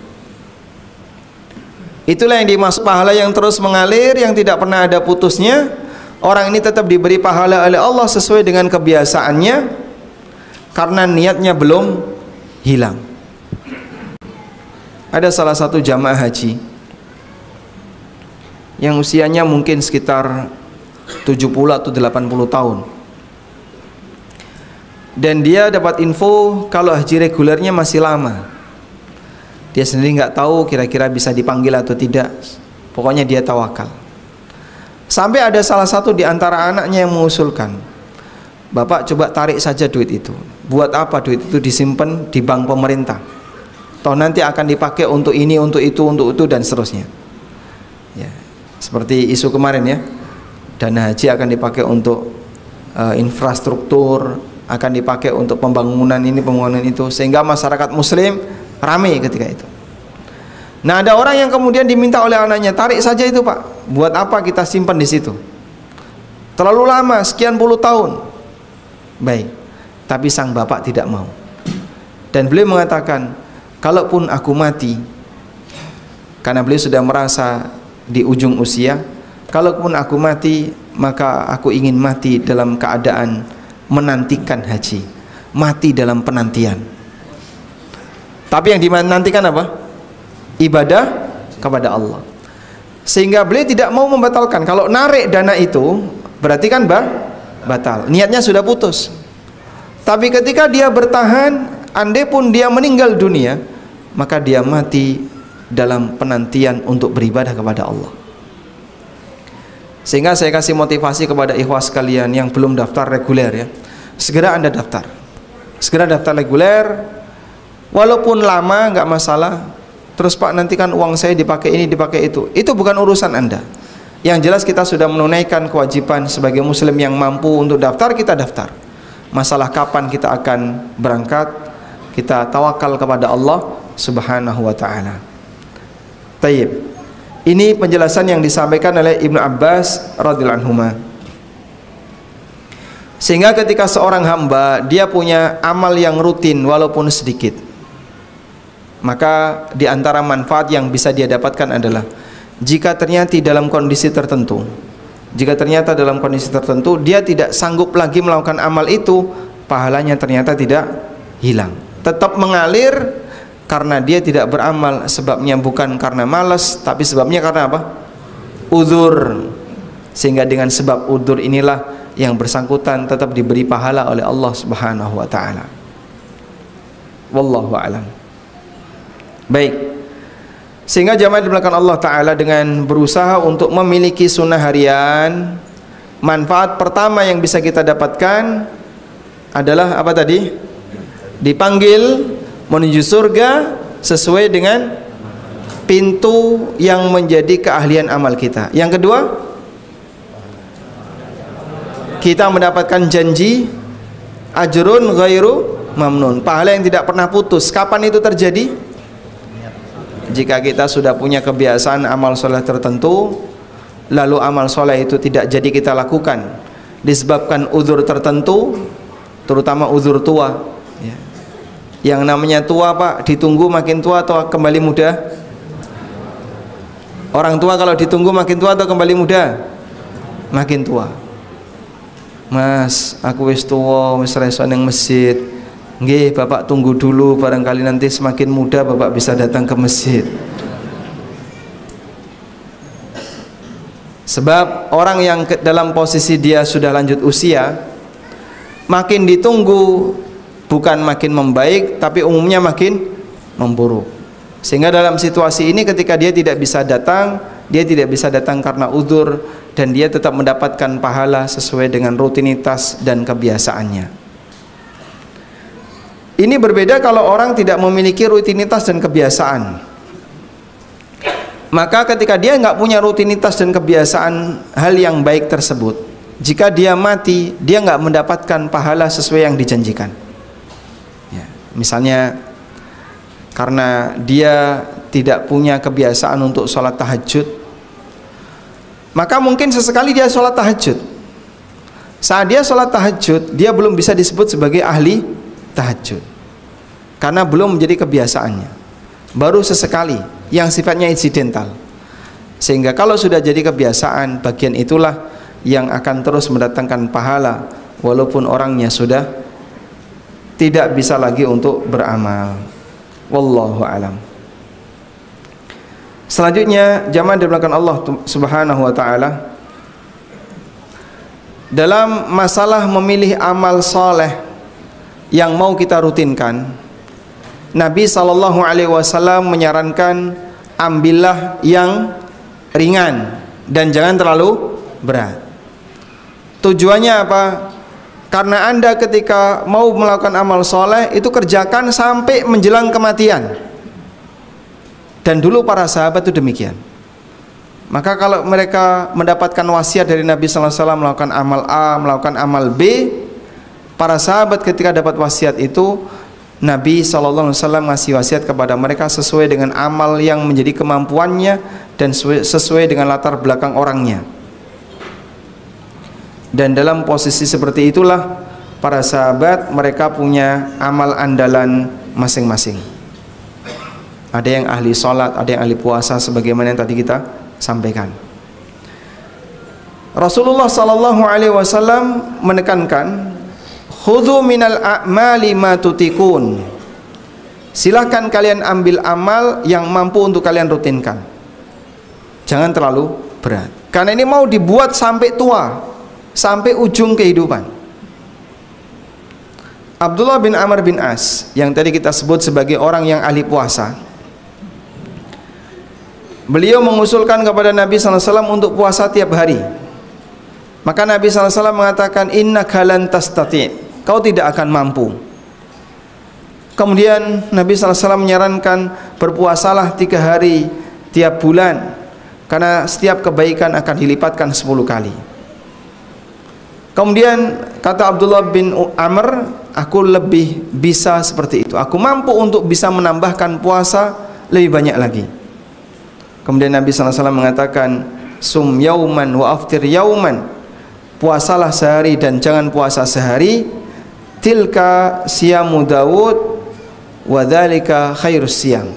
Itulah yang dimaksud pahala yang terus mengalir, yang tidak pernah ada putusnya. Orang ini tetap diberi pahala oleh Allah sesuai dengan kebiasaannya, karena niatnya belum hilang. Ada salah satu jamaah haji yang usianya mungkin sekitar 70 atau 80 tahun, dan dia dapat info kalau haji regulernya masih lama. Dia sendiri nggak tahu kira-kira bisa dipanggil atau tidak, pokoknya dia tawakal. Sampai ada salah satu di antara anaknya yang mengusulkan, "Bapak coba tarik saja duit itu." Buat apa duit itu disimpan di bank pemerintah? Toh nanti akan dipakai untuk ini, untuk itu, dan seterusnya. Ya, seperti isu kemarin ya, dana haji akan dipakai untuk infrastruktur, akan dipakai untuk pembangunan ini, pembangunan itu, sehingga masyarakat muslim ramai ketika itu. Nah, ada orang yang kemudian diminta oleh anaknya, tarik saja itu Pak. Buat apa kita simpan di situ? Terlalu lama, sekian puluh tahun. Baik, tapi sang bapak tidak mau. Dan beliau mengatakan, kalaupun aku mati, karena beliau sudah merasa di ujung usia, kalaupun aku mati, maka aku ingin mati dalam keadaan menantikan haji, mati dalam penantian. Tapi yang dinantikan apa? Ibadah kepada Allah. Sehingga beliau tidak mau membatalkan. Kalau narik dana itu berarti kan batal, niatnya sudah putus. Tapi ketika dia bertahan, andai pun dia meninggal dunia, maka dia mati dalam penantian untuk beribadah kepada Allah. Sehingga saya kasih motivasi kepada ikhwas sekalian yang belum daftar reguler ya, segera Anda daftar. Segera daftar reguler, walaupun lama nggak masalah. Terus Pak, nanti kan uang saya dipakai ini, dipakai itu. Itu bukan urusan Anda. Yang jelas kita sudah menunaikan kewajiban sebagai muslim yang mampu untuk daftar, kita daftar. Masalah kapan kita akan berangkat, kita tawakal kepada Allah Subhanahu wa taala. Tayyib. Ini penjelasan yang disampaikan oleh Ibnu Abbas radhiyallahu anhu. Sehingga ketika seorang hamba dia punya amal yang rutin walaupun sedikit, maka di antara manfaat yang bisa dia dapatkan adalah jika ternyata dalam kondisi tertentu, dia tidak sanggup lagi melakukan amal itu, pahalanya ternyata tidak hilang, tetap mengalir, karena dia tidak beramal. Sebabnya bukan karena malas, tapi sebabnya karena apa? Udzur. Sehingga dengan sebab udzur inilah yang bersangkutan tetap diberi pahala oleh Allah Subhanahu wa taala. Wallahu a'lam. Baik. Sehingga jamaah dimulakan Allah taala dengan berusaha untuk memiliki sunnah harian, manfaat pertama yang bisa kita dapatkan adalah apa tadi? Dipanggil menuju surga sesuai dengan pintu yang menjadi keahlian amal kita. Yang kedua, kita mendapatkan janji ajrun ghairu mamnun, pahala yang tidak pernah putus. Kapan itu terjadi? Jika kita sudah punya kebiasaan amal soleh tertentu, lalu amal soleh itu tidak jadi kita lakukan disebabkan uzur tertentu, terutama uzur tua ya. Yang namanya tua Pak, ditunggu makin tua atau kembali muda? Orang tua kalau ditunggu makin tua atau kembali muda? Makin tua. Mas, aku wis tua, wis reso nang masjid. Nggih, Bapak tunggu dulu, barangkali nanti semakin muda Bapak bisa datang ke masjid. Sebab orang yang dalam posisi dia sudah lanjut usia, makin ditunggu bukan makin membaik, tapi umumnya makin memburuk. Sehingga dalam situasi ini ketika dia tidak bisa datang, dia tidak bisa datang karena uzur, dan dia tetap mendapatkan pahala sesuai dengan rutinitas dan kebiasaannya. Ini berbeda kalau orang tidak memiliki rutinitas dan kebiasaan. Maka ketika dia nggak punya rutinitas dan kebiasaan hal yang baik tersebut, jika dia mati, dia nggak mendapatkan pahala sesuai yang dijanjikan ya. Misalnya karena dia tidak punya kebiasaan untuk sholat tahajud, maka mungkin sesekali dia sholat tahajud. Saat dia sholat tahajud, dia belum bisa disebut sebagai ahli tahajud karena belum menjadi kebiasaannya, baru sesekali yang sifatnya insidental. Sehingga kalau sudah jadi kebiasaan, bagian itulah yang akan terus mendatangkan pahala walaupun orangnya sudah tidak bisa lagi untuk beramal. Wallahu alam. Selanjutnya, jamaah dimulakan Allah Subhanahu wa taala, dalam masalah memilih amal soleh yang mau kita rutinkan, Nabi SAW menyarankan ambillah yang ringan dan jangan terlalu berat. Tujuannya apa? Karena Anda ketika mau melakukan amal soleh itu kerjakan sampai menjelang kematian. Dan dulu para sahabat itu demikian. Maka kalau mereka mendapatkan wasiat dari Nabi SAW melakukan amal A, melakukan amal B, para sahabat ketika dapat wasiat itu, Nabi SAW ngasih wasiat kepada mereka sesuai dengan amal yang menjadi kemampuannya dan sesuai dengan latar belakang orangnya. Dan dalam posisi seperti itulah para sahabat mereka punya amal andalan masing-masing. Ada yang ahli sholat, ada yang ahli puasa, sebagaimana yang tadi kita sampaikan. Rasulullah SAW menekankan, khudhu minal a'mali ma tutikun. Silahkan kalian ambil amal yang mampu untuk kalian rutinkan. Jangan terlalu berat. Karena ini mau dibuat sampai tua, sampai ujung kehidupan. Abdullah bin Amr bin As yang tadi kita sebut sebagai orang yang ahli puasa, beliau mengusulkan kepada Nabi SAW untuk puasa tiap hari. Maka Nabi SAW mengatakan, innaka lan tastati', kau tidak akan mampu. Kemudian Nabi SAW menyarankan, berpuasalah 3 hari tiap bulan, karena setiap kebaikan akan dilipatkan 10 kali. Kemudian kata Abdullah bin Amr, aku lebih bisa seperti itu, aku mampu untuk bisa menambahkan puasa lebih banyak lagi. Kemudian Nabi SAW mengatakan, sum yauman wa aftir yauman, puasalah sehari dan jangan puasa sehari, tilka siyamu Daud wa dzalika khairus siyam.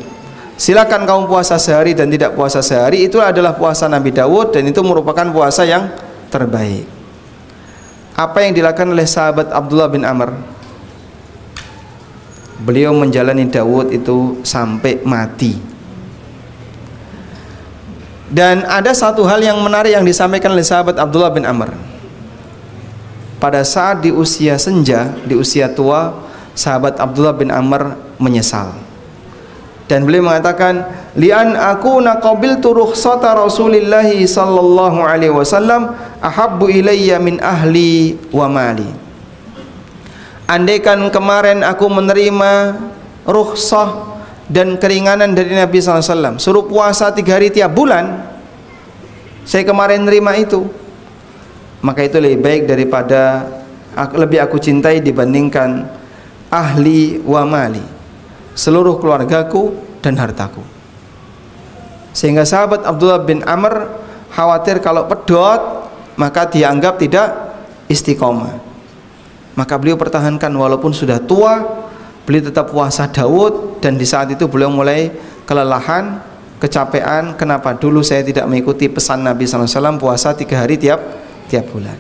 Silakan kamu puasa sehari dan tidak puasa sehari, itu adalah puasa Nabi Daud dan itu merupakan puasa yang terbaik. Apa yang dilakukan oleh sahabat Abdullah bin Amr? Beliau menjalani Daud itu sampai mati. Dan ada satu hal yang menarik yang disampaikan oleh sahabat Abdullah bin Amr. Pada saat di usia senja, di usia tua, sahabat Abdullah bin Amr menyesal. Dan beliau mengatakan, li'an akuna qabiltu rukhsata Rasulillah sallallahu alaihi wasallam ahabbu ilayya min ahli wa mali. Andaikan kemarin aku menerima rukhsah dan keringanan dari Nabi SAW, suruh puasa 3 hari tiap bulan, saya kemarin nerima itu, maka itu lebih baik daripada lebih aku cintai dibandingkan ahli wa mali, seluruh keluargaku dan hartaku. Sehingga sahabat Abdullah bin Amr khawatir kalau pedot maka dianggap tidak istiqomah, maka beliau pertahankan walaupun sudah tua, beliau tetap puasa Daud. Dan di saat itu beliau mulai kelelahan, kecapean. Kenapa? Dulu saya tidak mengikuti pesan Nabi SAW puasa 3 hari tiap bulan.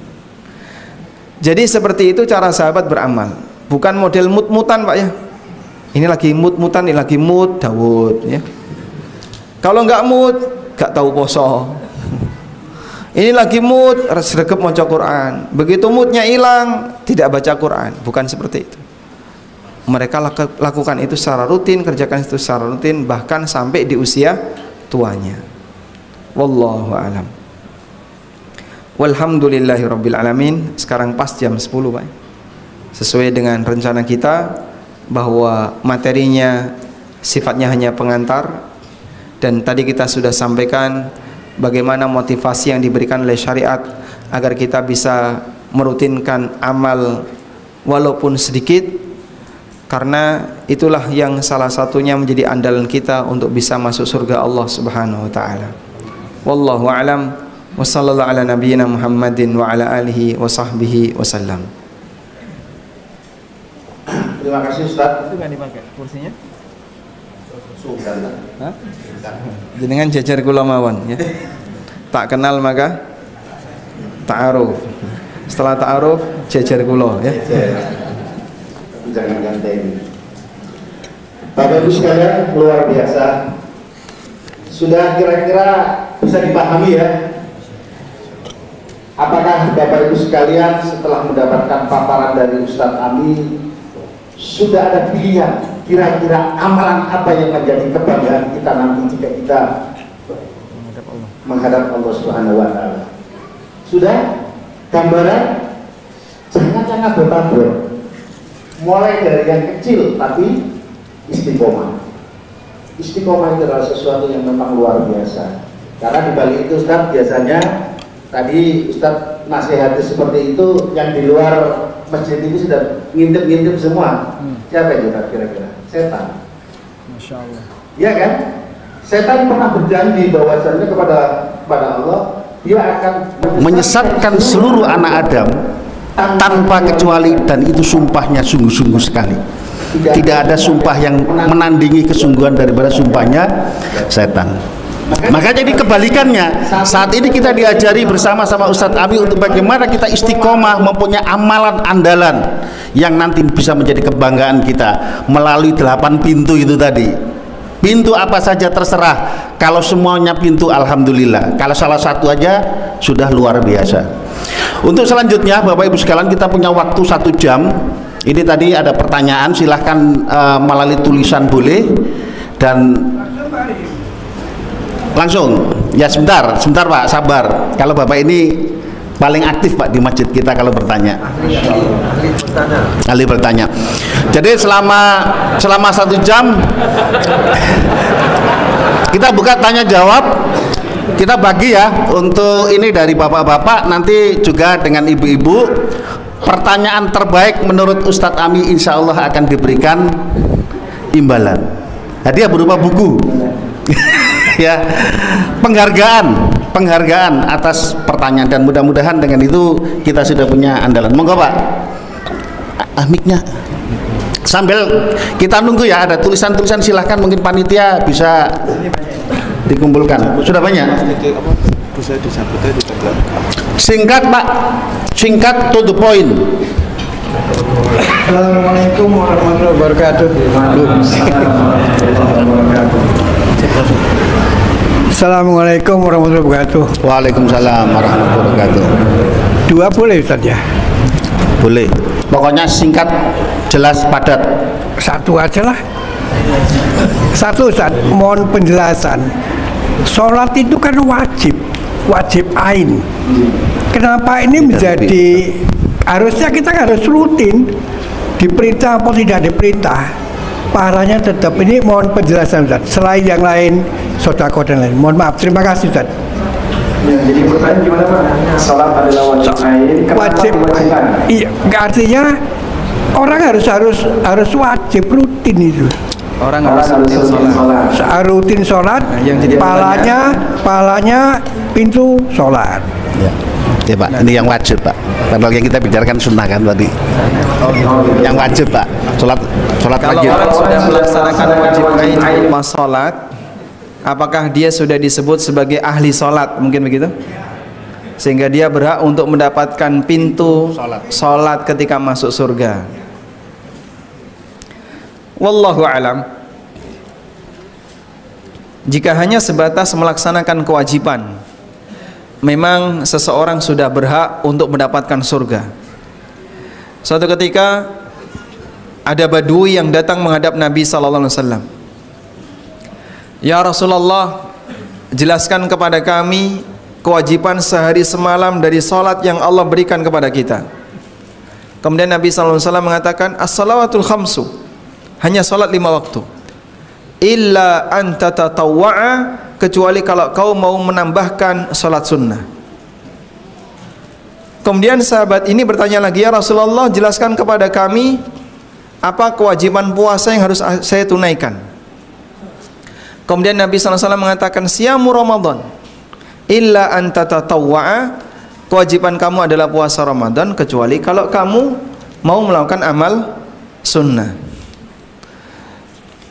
Jadi seperti itu cara sahabat beramal, bukan model mut-mutan Pak ya. Ini lagi mut-mutan, ini lagi mut Daud ya. Kalau nggak mut, nggak tahu poso. Ini lagi mut, sregep maca Quran. Begitu moodnya hilang, tidak baca Quran. Bukan seperti itu. Mereka lakukan itu secara rutin, kerjakan itu secara rutin, bahkan sampai di usia tuanya. Wallahu a'lam. Walhamdulillahirabbil alamin. Sekarang pas jam 10 Pak. Sesuai dengan rencana kita bahwa materinya sifatnya hanya pengantar, dan tadi kita sudah sampaikan bagaimana motivasi yang diberikan oleh syariat agar kita bisa merutinkan amal walaupun sedikit, karena itulah yang salah satunya menjadi andalan kita untuk bisa masuk surga Allah Subhanahu wa taala. Wallahu a'lam wa sallallahu ala nabiyyina Muhammadin wa ala alihi wa sahbihi wasallam. Terima kasih Ustaz. Itu kan dipakai kursinya? Sudah. Hah? Jenengan jajar kula mawon ya. Tak kenal maka ta'aruf. Setelah ta'aruf jajar kula ya. Jangan ganteng. Bapak Ibu sekalian, luar biasa. Sudah kira-kira bisa dipahami ya, apakah Bapak Ibu sekalian setelah mendapatkan paparan dari Ustadz Ami sudah ada pilihan kira-kira amalan apa yang menjadi kebanggaan kita nanti jika kita menghadap Allah Subhanahu wa taala? Sudah gambaran? Jangan bertabur. Mulai dari yang kecil tapi istiqomah. Istiqomah itu adalah sesuatu yang memang luar biasa. Karena di balik itu Ustaz biasanya tadi Ustaz nasihati seperti itu, yang di luar masjid ini sudah ngintip-ngintip semua. Siapa itu kira-kira? Setan. Masya Allah. Iya kan? Setan pernah berjanji bahwasannya kepada Allah dia akan menyesatkan seluruh anak Adam tanpa kecuali, dan itu sumpahnya sungguh-sungguh sekali. Tidak ada sumpah yang menandingi kesungguhan daripada sumpahnya setan. Makanya ini kebalikannya. Saat ini kita diajari bersama-sama Ustadz Ami untuk bagaimana kita istiqomah mempunyai amalan andalan yang nanti bisa menjadi kebanggaan kita melalui 8 pintu itu tadi. Pintu apa saja terserah. Kalau semuanya pintu alhamdulillah. Kalau salah satu aja sudah luar biasa. Untuk selanjutnya Bapak Ibu sekalian, kita punya waktu 1 jam. Ini tadi ada pertanyaan, silahkan melalui tulisan boleh, dan langsung ya sebentar Pak, sabar. Kalau Bapak ini paling aktif Pak di masjid kita kalau bertanya. Ahli bertanya. Jadi selama 1 jam kita buka tanya jawab. Kita bagi ya, untuk ini dari bapak-bapak, nanti juga dengan ibu-ibu. Pertanyaan terbaik menurut Ustadz Ami insya Allah akan diberikan imbalan, hadiah berupa buku. Ya, penghargaan atas pertanyaan, dan mudah-mudahan dengan itu kita sudah punya andalan. Monggo Pak, amiknya sambil kita nunggu ya, ada tulisan-tulisan silahkan, mungkin panitia bisa dikumpulkan. Sudah banyak? Singkat Pak, singkat to the point. Assalamualaikum warahmatullahi wabarakatuh. Assalamualaikum warahmatullahi wabarakatuh. Waalaikumsalam warahmatullahi wabarakatuh. 2 boleh Ustaz ya? Boleh. Pokoknya singkat, jelas, padat. 1 aja lah. 1 Ustaz, mohon penjelasan. Sholat itu kan wajib ain. Kenapa ini menjadi, harusnya kita harus rutin, diperintah atau tidak diperintah? pahalanya tetap. Ini mohon penjelasan Ustaz. Selain yang lain, sedekah dan lain. Mohon maaf. Terima kasih Ustaz. Ya, jadi pertanyaan gimana Pak? Salat adalah wajib ain. Wajib. Iya, artinya orang harus wajib rutin itu. Orang harus rutin sholat. Rutin sholat, yang jadi pahalanya pintu sholat. Ya. Ya Pak, ini yang wajib Pak. Padahal yang kita bicarakan sunnah kan tadi. Yang wajib Pak, sholat Kalau wajib. orang sudah melaksanakan wajib ain pas sholat, apakah dia sudah disebut sebagai ahli sholat? Mungkin begitu? Sehingga dia berhak untuk mendapatkan pintu sholat ketika masuk surga. Wallahu alam. Jika hanya sebatas melaksanakan kewajiban, memang seseorang sudah berhak untuk mendapatkan surga. Suatu ketika ada badui yang datang menghadap Nabi sallallahu alaihi wasallam. Ya Rasulullah, jelaskan kepada kami kewajiban sehari semalam dari salat yang Allah berikan kepada kita. Kemudian Nabi sallallahu alaihi wasallam mengatakan, as-salawatul khamsu, hanya salat 5 waktu. Illa an tatatawwa'a, kecuali kalau kau mau menambahkan salat sunnah. Kemudian sahabat ini bertanya lagi, ya Rasulullah, jelaskan kepada kami apa kewajiban puasa yang harus saya tunaikan. Kemudian Nabi SAW mengatakan, siyamu Ramadan illa an tatatawwa'a, kewajiban kamu adalah puasa Ramadan kecuali kalau kamu mau melakukan amal sunnah.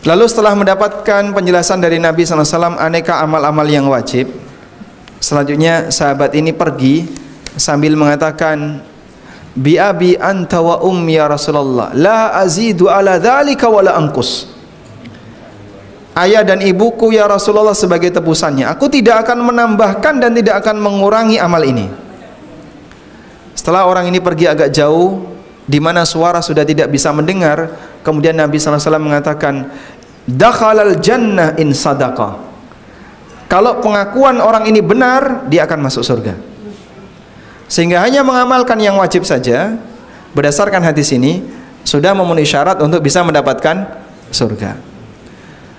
Lalu setelah mendapatkan penjelasan dari Nabi SAW aneka amal-amal yang wajib, selanjutnya sahabat ini pergi sambil mengatakan, bi abi anta wa ummi ya Rasulullah, la azidu ala dzalika wa la anqus. Ayah dan ibuku ya Rasulullah sebagai tebusannya, aku tidak akan menambahkan dan tidak akan mengurangi amal ini. Setelah orang ini pergi agak jauh, di mana suara sudah tidak bisa mendengar, kemudian Nabi SAW mengatakan, dakhalal jannah in sadaqah. Kalau pengakuan orang ini benar, dia akan masuk surga. Sehingga hanya mengamalkan yang wajib saja, berdasarkan hadis ini, sudah memenuhi syarat untuk bisa mendapatkan surga.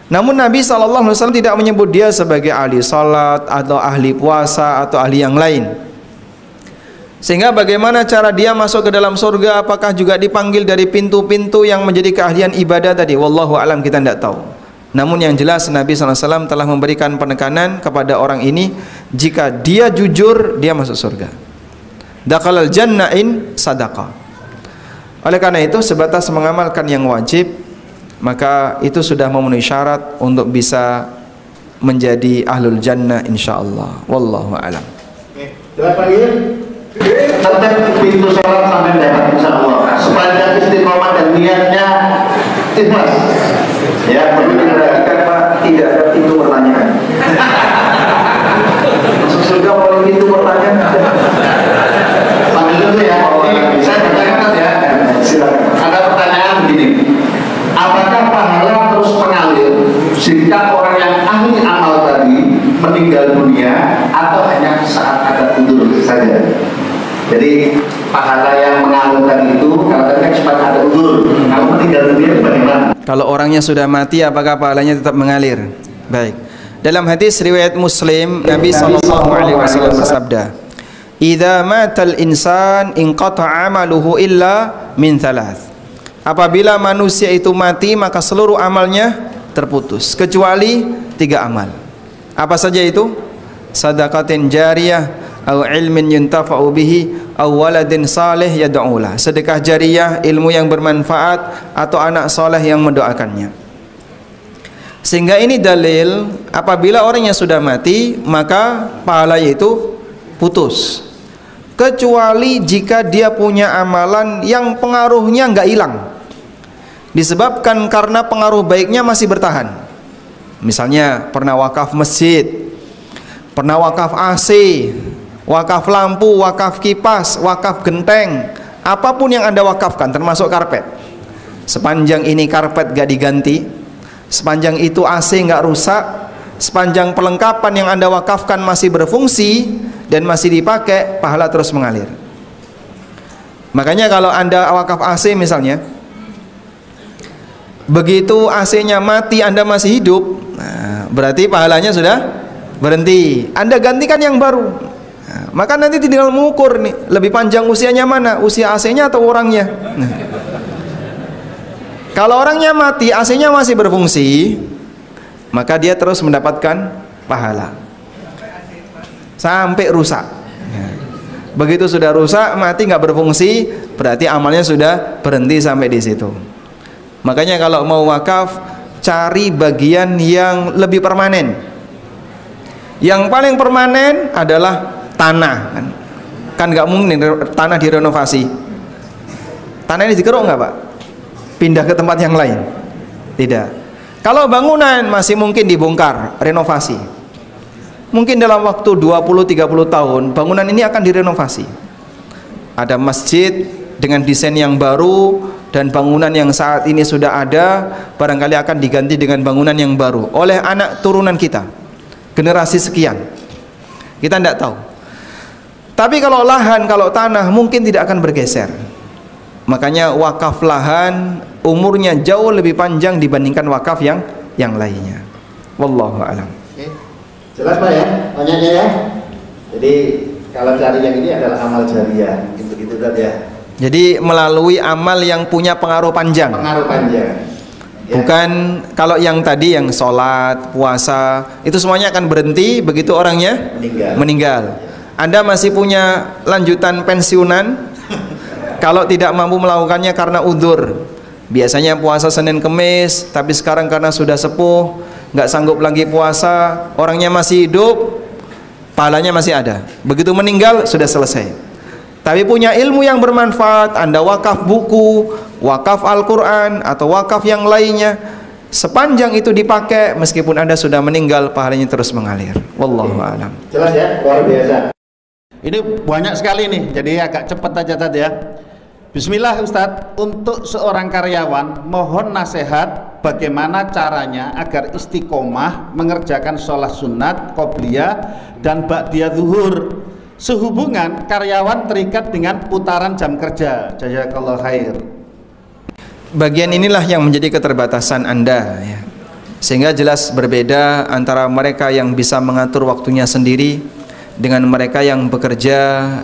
Namun Nabi SAW tidak menyebut dia sebagai ahli salat atau ahli puasa atau ahli yang lain. Sehingga bagaimana cara dia masuk ke dalam surga? Apakah juga dipanggil dari pintu-pintu yang menjadi keahlian ibadah tadi? Wallahu alam, kita tidak tahu. Namun yang jelas Nabi SAW telah memberikan penekanan kepada orang ini, jika dia jujur, dia masuk surga. Dakhalal jannah in sadaqah. Oleh karena itu, sebatas mengamalkan yang wajib, maka itu sudah memenuhi syarat untuk bisa menjadi ahlul jannah insyaallah. Wallahu alam. Tetap pintu sholat sampai dapat insyaallah, supaya istiqomah dan niatnya ikhlas. Ya, perlu diperhatikan Pak, tidak ada pintu pertanyaan. Masuk surga oleh pintu pertanyaan. Sambil dulu ya, saya bertanya ya. Silakan. Ada pertanyaan begini, apakah pahala terus mengalir jika orang yang ahli amal tadi meninggal dunia atau hanya saat ada udur saja? Jadi pahala yang mengalir tadi itu kalau tadi sempat ada udur, kalau meninggal dunia bagaimana? Kalau orangnya sudah mati, apakah pahalanya tetap mengalir? Baik. Dalam hadis riwayat Muslim, Nabi SAW bersabda, "Idza matal insan inqata'a 'amaluhu illa min thalath." Apabila manusia itu mati, maka seluruh amalnya terputus kecuali 3 amal. Apa saja itu? Sadaqatin jariyah, au ilmin yuntafa'u bihi, au waladin salih yad'ulah. Sedekah jariyah, ilmu yang bermanfaat, atau anak soleh yang mendoakannya. Sehingga ini dalil, apabila orangnya sudah mati, maka pahalanya itu putus, kecuali jika dia punya amalan yang pengaruhnya nggak hilang, disebabkan karena pengaruh baiknya masih bertahan. Misalnya pernah wakaf masjid, pernah wakaf AC, wakaf lampu, wakaf kipas, wakaf genteng, apapun yang Anda wakafkan, termasuk karpet. Sepanjang ini karpet gak diganti, sepanjang itu AC gak rusak, sepanjang perlengkapan yang Anda wakafkan masih berfungsi dan masih dipakai, pahala terus mengalir. Makanya kalau Anda wakaf AC misalnya, Begitu AC-nya mati Anda masih hidup, nah, berarti pahalanya sudah berhenti. Anda gantikan yang baru. Nah, maka nanti tinggal mengukur nih, lebih panjang usianya mana, usia AC-nya atau orangnya. Nah, kalau orangnya mati, AC-nya masih berfungsi, maka dia terus mendapatkan pahala sampai rusak. Begitu sudah rusak, mati nggak berfungsi, berarti amalnya sudah berhenti sampai di situ. Makanya kalau mau wakaf, cari bagian yang lebih permanen. Yang paling permanen adalah tanah. Kan nggak mungkin tanah direnovasi. Tanah ini dikeruk nggak Pak? Pindah ke tempat yang lain? Tidak. Kalau bangunan masih mungkin dibongkar, renovasi. Mungkin dalam waktu 20-30 tahun bangunan ini akan direnovasi. Ada masjid dengan desain yang baru, dan bangunan yang saat ini sudah ada barangkali akan diganti dengan bangunan yang baru oleh anak turunan kita, generasi sekian. Kita tidak tahu. Tapi kalau lahan, kalau tanah mungkin tidak akan bergeser. Makanya wakaf lahan umurnya jauh lebih panjang dibandingkan wakaf yang lainnya. Wallahu a'lam. Oke. Jelas Pak ya, banyaknya ya. Jadi kalau cari yang ini adalah amal jariah, gitu-gitu kan ya. Jadi melalui amal yang punya pengaruh panjang. Pengaruh panjang. Ya. Bukan kalau yang tadi yang sholat, puasa, itu semuanya akan berhenti begitu orangnya meninggal. Anda masih punya lanjutan pensiunan. Kalau tidak mampu melakukannya karena udzur, biasanya puasa Senin Kemis, tapi sekarang karena sudah sepuh, nggak sanggup lagi puasa, orangnya masih hidup, pahalanya masih ada. Begitu meninggal sudah selesai. Tapi punya ilmu yang bermanfaat, Anda wakaf buku, wakaf Al-Quran, atau wakaf yang lainnya, sepanjang itu dipakai, meskipun Anda sudah meninggal, pahalanya terus mengalir. Wallahu a'lam. Jelas ya, luar biasa. Ini banyak sekali nih, jadi agak cepat aja tadi ya. Bismillah Ustadz, untuk seorang karyawan mohon nasihat bagaimana caranya agar istiqomah mengerjakan sholat sunat, qobliyah, dan ba'diyah zuhur sehubungan karyawan terikat dengan putaran jam kerja. Jazakallah khair. Bagian inilah yang menjadi keterbatasan Anda ya. Sehingga jelas berbeda antara mereka yang bisa mengatur waktunya sendiri dengan mereka yang bekerja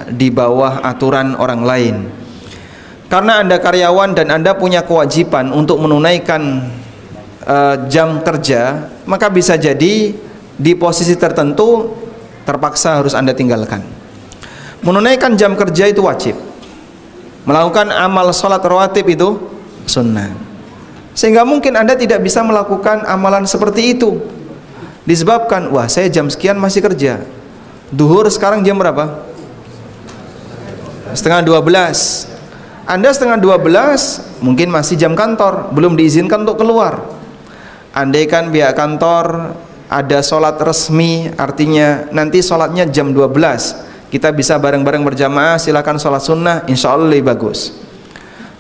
di bawah aturan orang lain. Karena Anda karyawan dan Anda punya kewajiban untuk menunaikan jam kerja, maka bisa jadi di posisi tertentu terpaksa harus Anda tinggalkan. Menunaikan jam kerja itu wajib. Melakukan amal sholat rawatib itu sunnah. Sehingga mungkin Anda tidak bisa melakukan amalan seperti itu disebabkan, wah saya jam sekian masih kerja. Duhur sekarang jam berapa? 11:30. Anda 11:30 mungkin masih jam kantor, belum diizinkan untuk keluar. Andaikan pihak kantor ada sholat resmi, artinya nanti sholatnya jam 12, kita bisa bareng-bareng berjamaah, silakan sholat sunnah, insya Allah lebih bagus.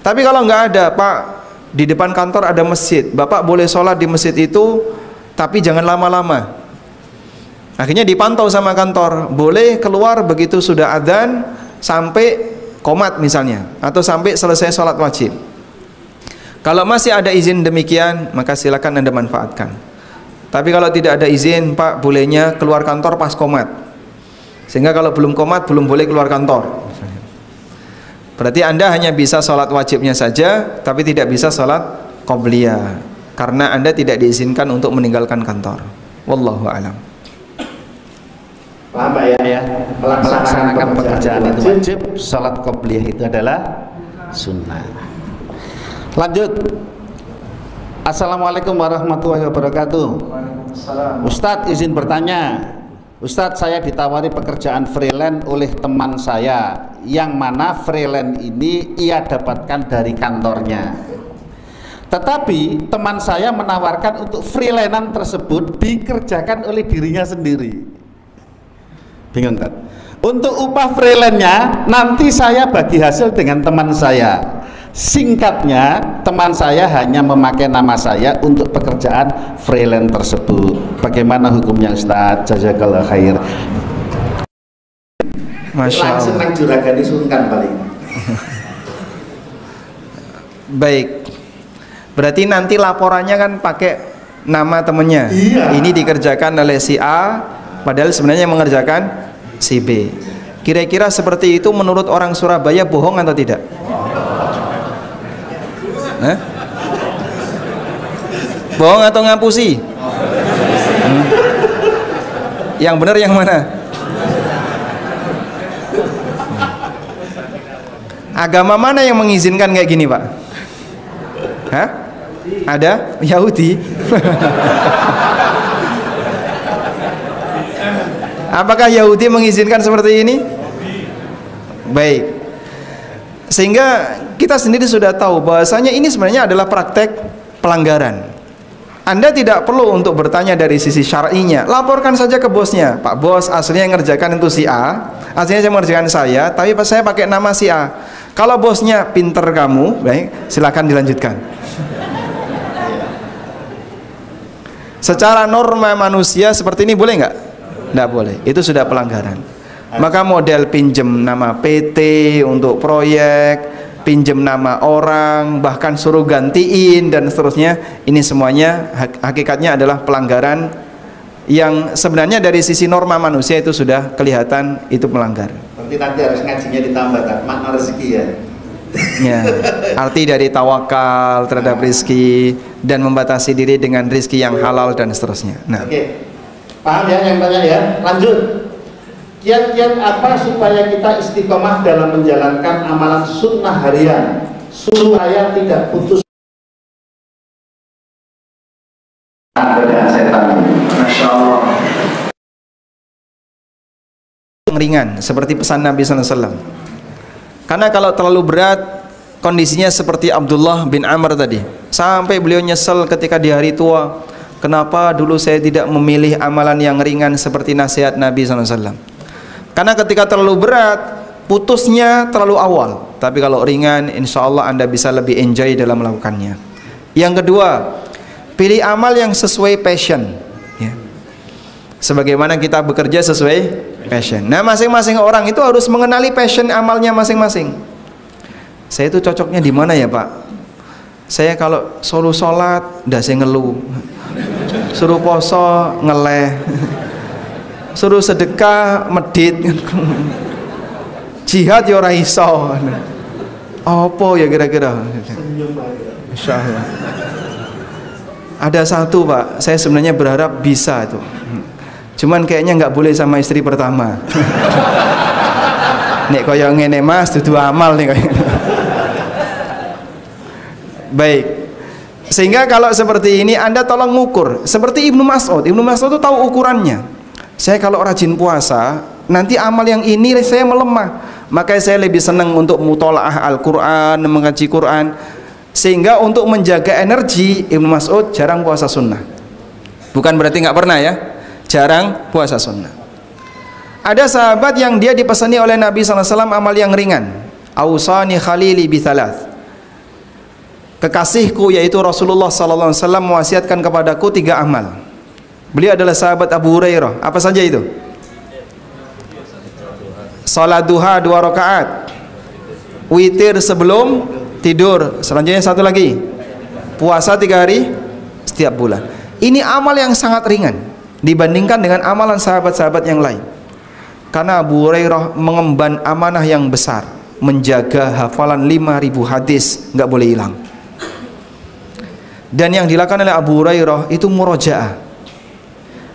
Tapi kalau nggak ada, Pak, di depan kantor ada masjid, Bapak boleh sholat di masjid itu, tapi jangan lama-lama. Akhirnya dipantau sama kantor, boleh keluar begitu sudah adzan sampai qomat misalnya, atau sampai selesai sholat wajib. Kalau masih ada izin demikian, maka silakan Anda manfaatkan. Tapi kalau tidak ada izin, Pak, bolehnya keluar kantor pas qomat, sehingga kalau belum qomat belum boleh keluar kantor. Berarti Anda hanya bisa sholat wajibnya saja, tapi tidak bisa sholat qobliyah, karena Anda tidak diizinkan untuk meninggalkan kantor. Wallahu a'lam. Paham Pak ya? Melaksanakan pekerjaan itu wajib, sholat qobliyah itu adalah sunnah. Lanjut. Assalamualaikum warahmatullahi wabarakatuh. Ustadz izin bertanya. Ustadz, saya ditawari pekerjaan freelance oleh teman saya, yang mana freelance ini ia dapatkan dari kantornya. Tetapi teman saya menawarkan untuk freelance tersebut dikerjakan oleh dirinya sendiri. Bingung kan? Untuk upah freelance-nya nanti saya bagi hasil dengan teman saya. Singkatnya, teman saya hanya memakai nama saya untuk pekerjaan freelance tersebut. Bagaimana hukumnya Ustaz? Jazakallah khair. Masya Allah. Langsung nang juragan disunkan paling. Baik. Berarti nanti laporannya kan pakai nama temennya. Iya. Ini dikerjakan oleh si A, padahal sebenarnya yang mengerjakan si B. Kira-kira seperti itu menurut orang Surabaya bohong atau tidak? Hah? Bohong atau ngapusi? Yang benar yang mana? Agama mana yang mengizinkan kayak gini, Pak? Hah? Ada? Yahudi? Apakah Yahudi mengizinkan seperti ini? Baik. Sehingga kita sendiri sudah tahu bahwasanya ini sebenarnya adalah praktek pelanggaran. Anda tidak perlu untuk bertanya dari sisi syar'inya. Laporkan saja ke bosnya. Pak bos, aslinya yang ngerjakan itu si A, aslinya saya mengerjakan saya, tapi pas saya pakai nama si A. Kalau bosnya pinter kamu, baik, silakan dilanjutkan. Secara norma manusia seperti ini boleh nggak? Nggak boleh. Itu sudah pelanggaran. Maka model pinjem nama PT untuk proyek, pinjem nama orang, bahkan suruh gantiin dan seterusnya, ini semuanya hakikatnya adalah pelanggaran yang sebenarnya dari sisi norma manusia itu sudah kelihatan itu melanggar. Berarti nanti harus ngajinya ditambah kan, makna rezeki ya. Ya, arti dari tawakal terhadap rizki dan membatasi diri dengan rizki yang halal dan seterusnya. Nah, oke, paham ya yang tanya ya. Lanjut. Kiat-kiat apa supaya kita istiqomah dalam menjalankan amalan sunnah harian supaya tidak putus godaan setan? Masya Allah. ringan seperti pesan Nabi SAW. Karena kalau terlalu berat, kondisinya seperti Abdullah bin Amr tadi, sampai beliau nyesel ketika di hari tua, kenapa dulu saya tidak memilih amalan yang ringan seperti nasihat Nabi SAW. Karena ketika terlalu berat, putusnya terlalu awal. Tapi kalau ringan, insya Allah Anda bisa lebih enjoy dalam melakukannya. Yang kedua, pilih amal yang sesuai passion ya. Sebagaimana kita bekerja sesuai passion. Nah, masing-masing orang itu harus mengenali passion amalnya masing-masing. Saya itu cocoknya di mana ya Pak? Saya kalau suruh sholat, dah saya ngeluh. Suruh poso, ngeleh. Suruh sedekah, medit. Jihad ya ora iso. Apa ya kira-kira? Insyaallah. Ada satu Pak, saya sebenarnya berharap bisa itu. Cuman kayaknya nggak boleh sama istri pertama. Nek kaya ngene Mas, dudu amal nih kaya. Baik. Sehingga kalau seperti ini Anda tolong ngukur. Seperti Ibnu Mas'ud. Ibnu Mas'ud itu tahu ukurannya. Saya kalau rajin puasa, nanti amal yang ini saya melemah. Makanya saya lebih senang untuk mutolaah Al-Quran, mengaji Quran. Sehingga untuk menjaga energi, Ibnu Mas'ud jarang puasa sunnah. Bukan berarti nggak pernah ya, jarang puasa sunnah. Ada sahabat yang dia dipesani oleh Nabi SAW amal yang ringan. Ausani khalili bithalas. Kekasihku yaitu Rasulullah SAW mewasiatkan kepadaku 3 amal. Beliau adalah sahabat Abu Hurairah. Apa saja itu? Salat duha 2 rakaat, witir sebelum tidur, selanjutnya satu lagi, puasa 3 hari setiap bulan. Ini amal yang sangat ringan dibandingkan dengan amalan sahabat-sahabat yang lain. Karena Abu Hurairah mengemban amanah yang besar, menjaga hafalan 5.000 hadis, nggak boleh hilang. Dan yang dilakukan oleh Abu Hurairah itu murojaah.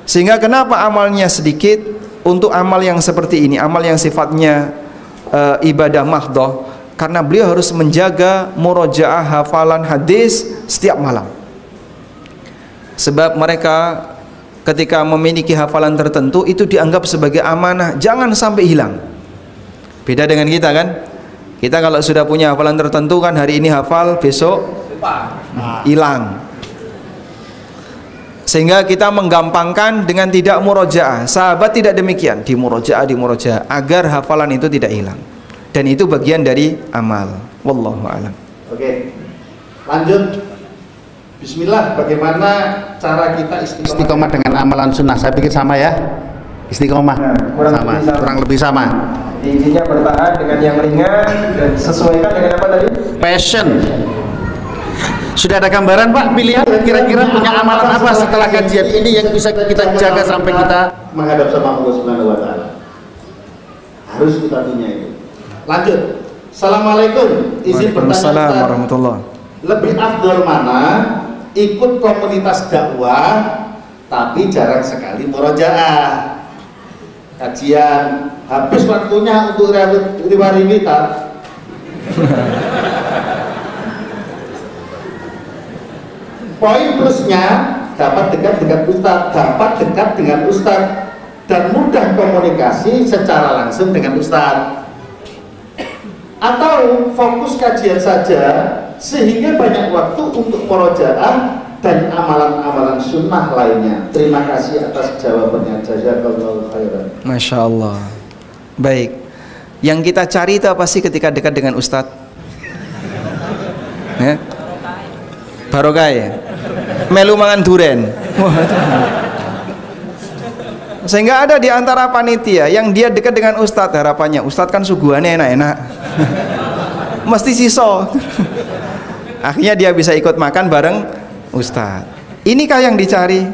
Sehingga kenapa amalnya sedikit? Untuk amal yang seperti ini, amal yang sifatnya ibadah mahdhah, karena beliau harus menjaga murojaah hafalan hadis setiap malam. Sebab mereka ketika memiliki hafalan tertentu itu dianggap sebagai amanah, jangan sampai hilang. Beda dengan kita kan? Kita kalau sudah punya hafalan tertentu kan, hari ini hafal, besok hilang. Sehingga kita menggampangkan dengan tidak murojaah. Sahabat tidak demikian, dimurojaah agar hafalan itu tidak hilang. Dan itu bagian dari amal. Wallahu a'lam. Oke. Lanjut. Bismillah, bagaimana cara kita Istiqomah dengan amalan sunnah? Saya pikir sama ya. Istiqomah kurang lebih sama. Intinya bertahan dengan yang ringan dan sesuaikan dengan apa tadi? Passion. Sudah ada gambaran Pak, pilihan kira-kira punya amalan apa setelah kajian ini yang bisa kita jaga sampai kita menghadap sama Allah Subhanahu wa taala? Harus kita punya itu. Lanjut. Assalamualaikum. Izin bertanya Ustaz, warahmatullah. lebih afdal mana ikut komunitas dakwah tapi jarang sekali murojaah? Kajian habis waktunya untuk riwayat. Poin plusnya dapat dekat dengan Ustadz dan mudah komunikasi secara langsung dengan Ustadz, atau fokus kajian saja sehingga banyak waktu untuk murojaah dan amalan-amalan sunnah lainnya. Terima kasih atas jawabannya. Jazakallahu khairan. Masya Allah. Baik, yang kita cari itu apa sih ketika dekat dengan Ustadz? Ya? Barokah ya? Melu mangan duren. Sehingga ada di antara panitia yang dia dekat dengan Ustadz, harapannya Ustadz kan suguhannya enak-enak. Mesti siso. Akhirnya dia bisa ikut makan bareng Ustadz. Inikah yang dicari?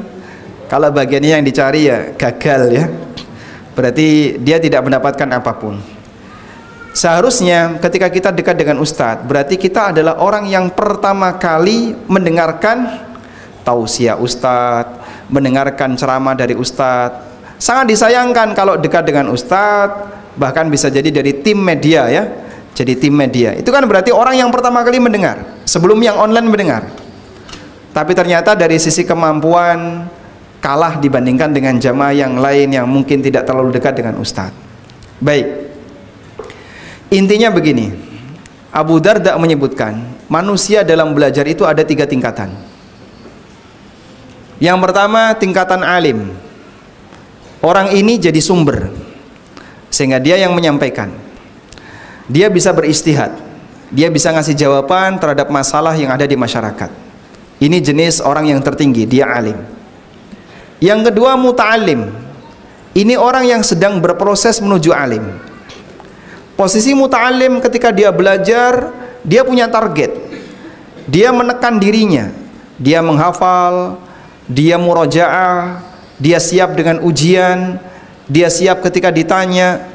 Kalau bagiannya yang dicari ya gagal ya. Berarti dia tidak mendapatkan apapun. Seharusnya ketika kita dekat dengan Ustadz, berarti kita adalah orang yang pertama kali mendengarkan tausiah Ustadz, mendengarkan ceramah dari Ustadz. Sangat disayangkan kalau dekat dengan Ustadz, bahkan bisa jadi dari tim media ya. Jadi tim media, itu kan berarti orang yang pertama kali mendengar sebelum yang online mendengar. Tapi ternyata dari sisi kemampuan kalah dibandingkan dengan jamaah yang lain yang mungkin tidak terlalu dekat dengan Ustadz. Baik, intinya begini, Abu Darda menyebutkan manusia dalam belajar itu ada 3 tingkatan. Yang pertama tingkatan alim. Orang ini jadi sumber, sehingga dia yang menyampaikan. Dia bisa beristihad, dia bisa ngasih jawaban terhadap masalah yang ada di masyarakat. Ini jenis orang yang tertinggi, dia alim. Yang kedua muta'alim. Ini orang yang sedang berproses menuju alim. Posisi muta'alim ketika dia belajar, dia punya target. Dia menekan dirinya, dia menghafal, dia murojaah, dia siap dengan ujian, dia siap ketika ditanya,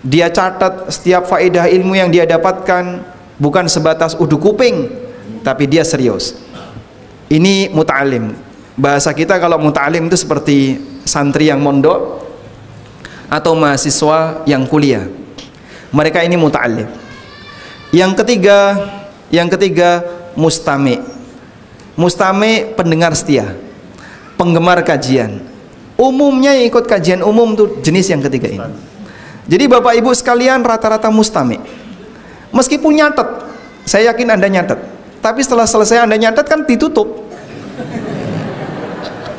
dia catat setiap faedah ilmu yang dia dapatkan, bukan sebatas udu kuping, tapi dia serius. Ini muta'alim. Bahasa kita kalau muta'alim itu seperti santri yang mondok atau mahasiswa yang kuliah. Mereka ini muta'alim. Yang ketiga mustami'. Mustami' pendengar setia, penggemar kajian. Umumnya yang ikut kajian umum tuh jenis yang ketiga ini. Jadi Bapak Ibu sekalian rata-rata mustami'. Meskipun nyatet, saya yakin Anda nyatet, tapi setelah selesai Anda nyatet kan ditutup.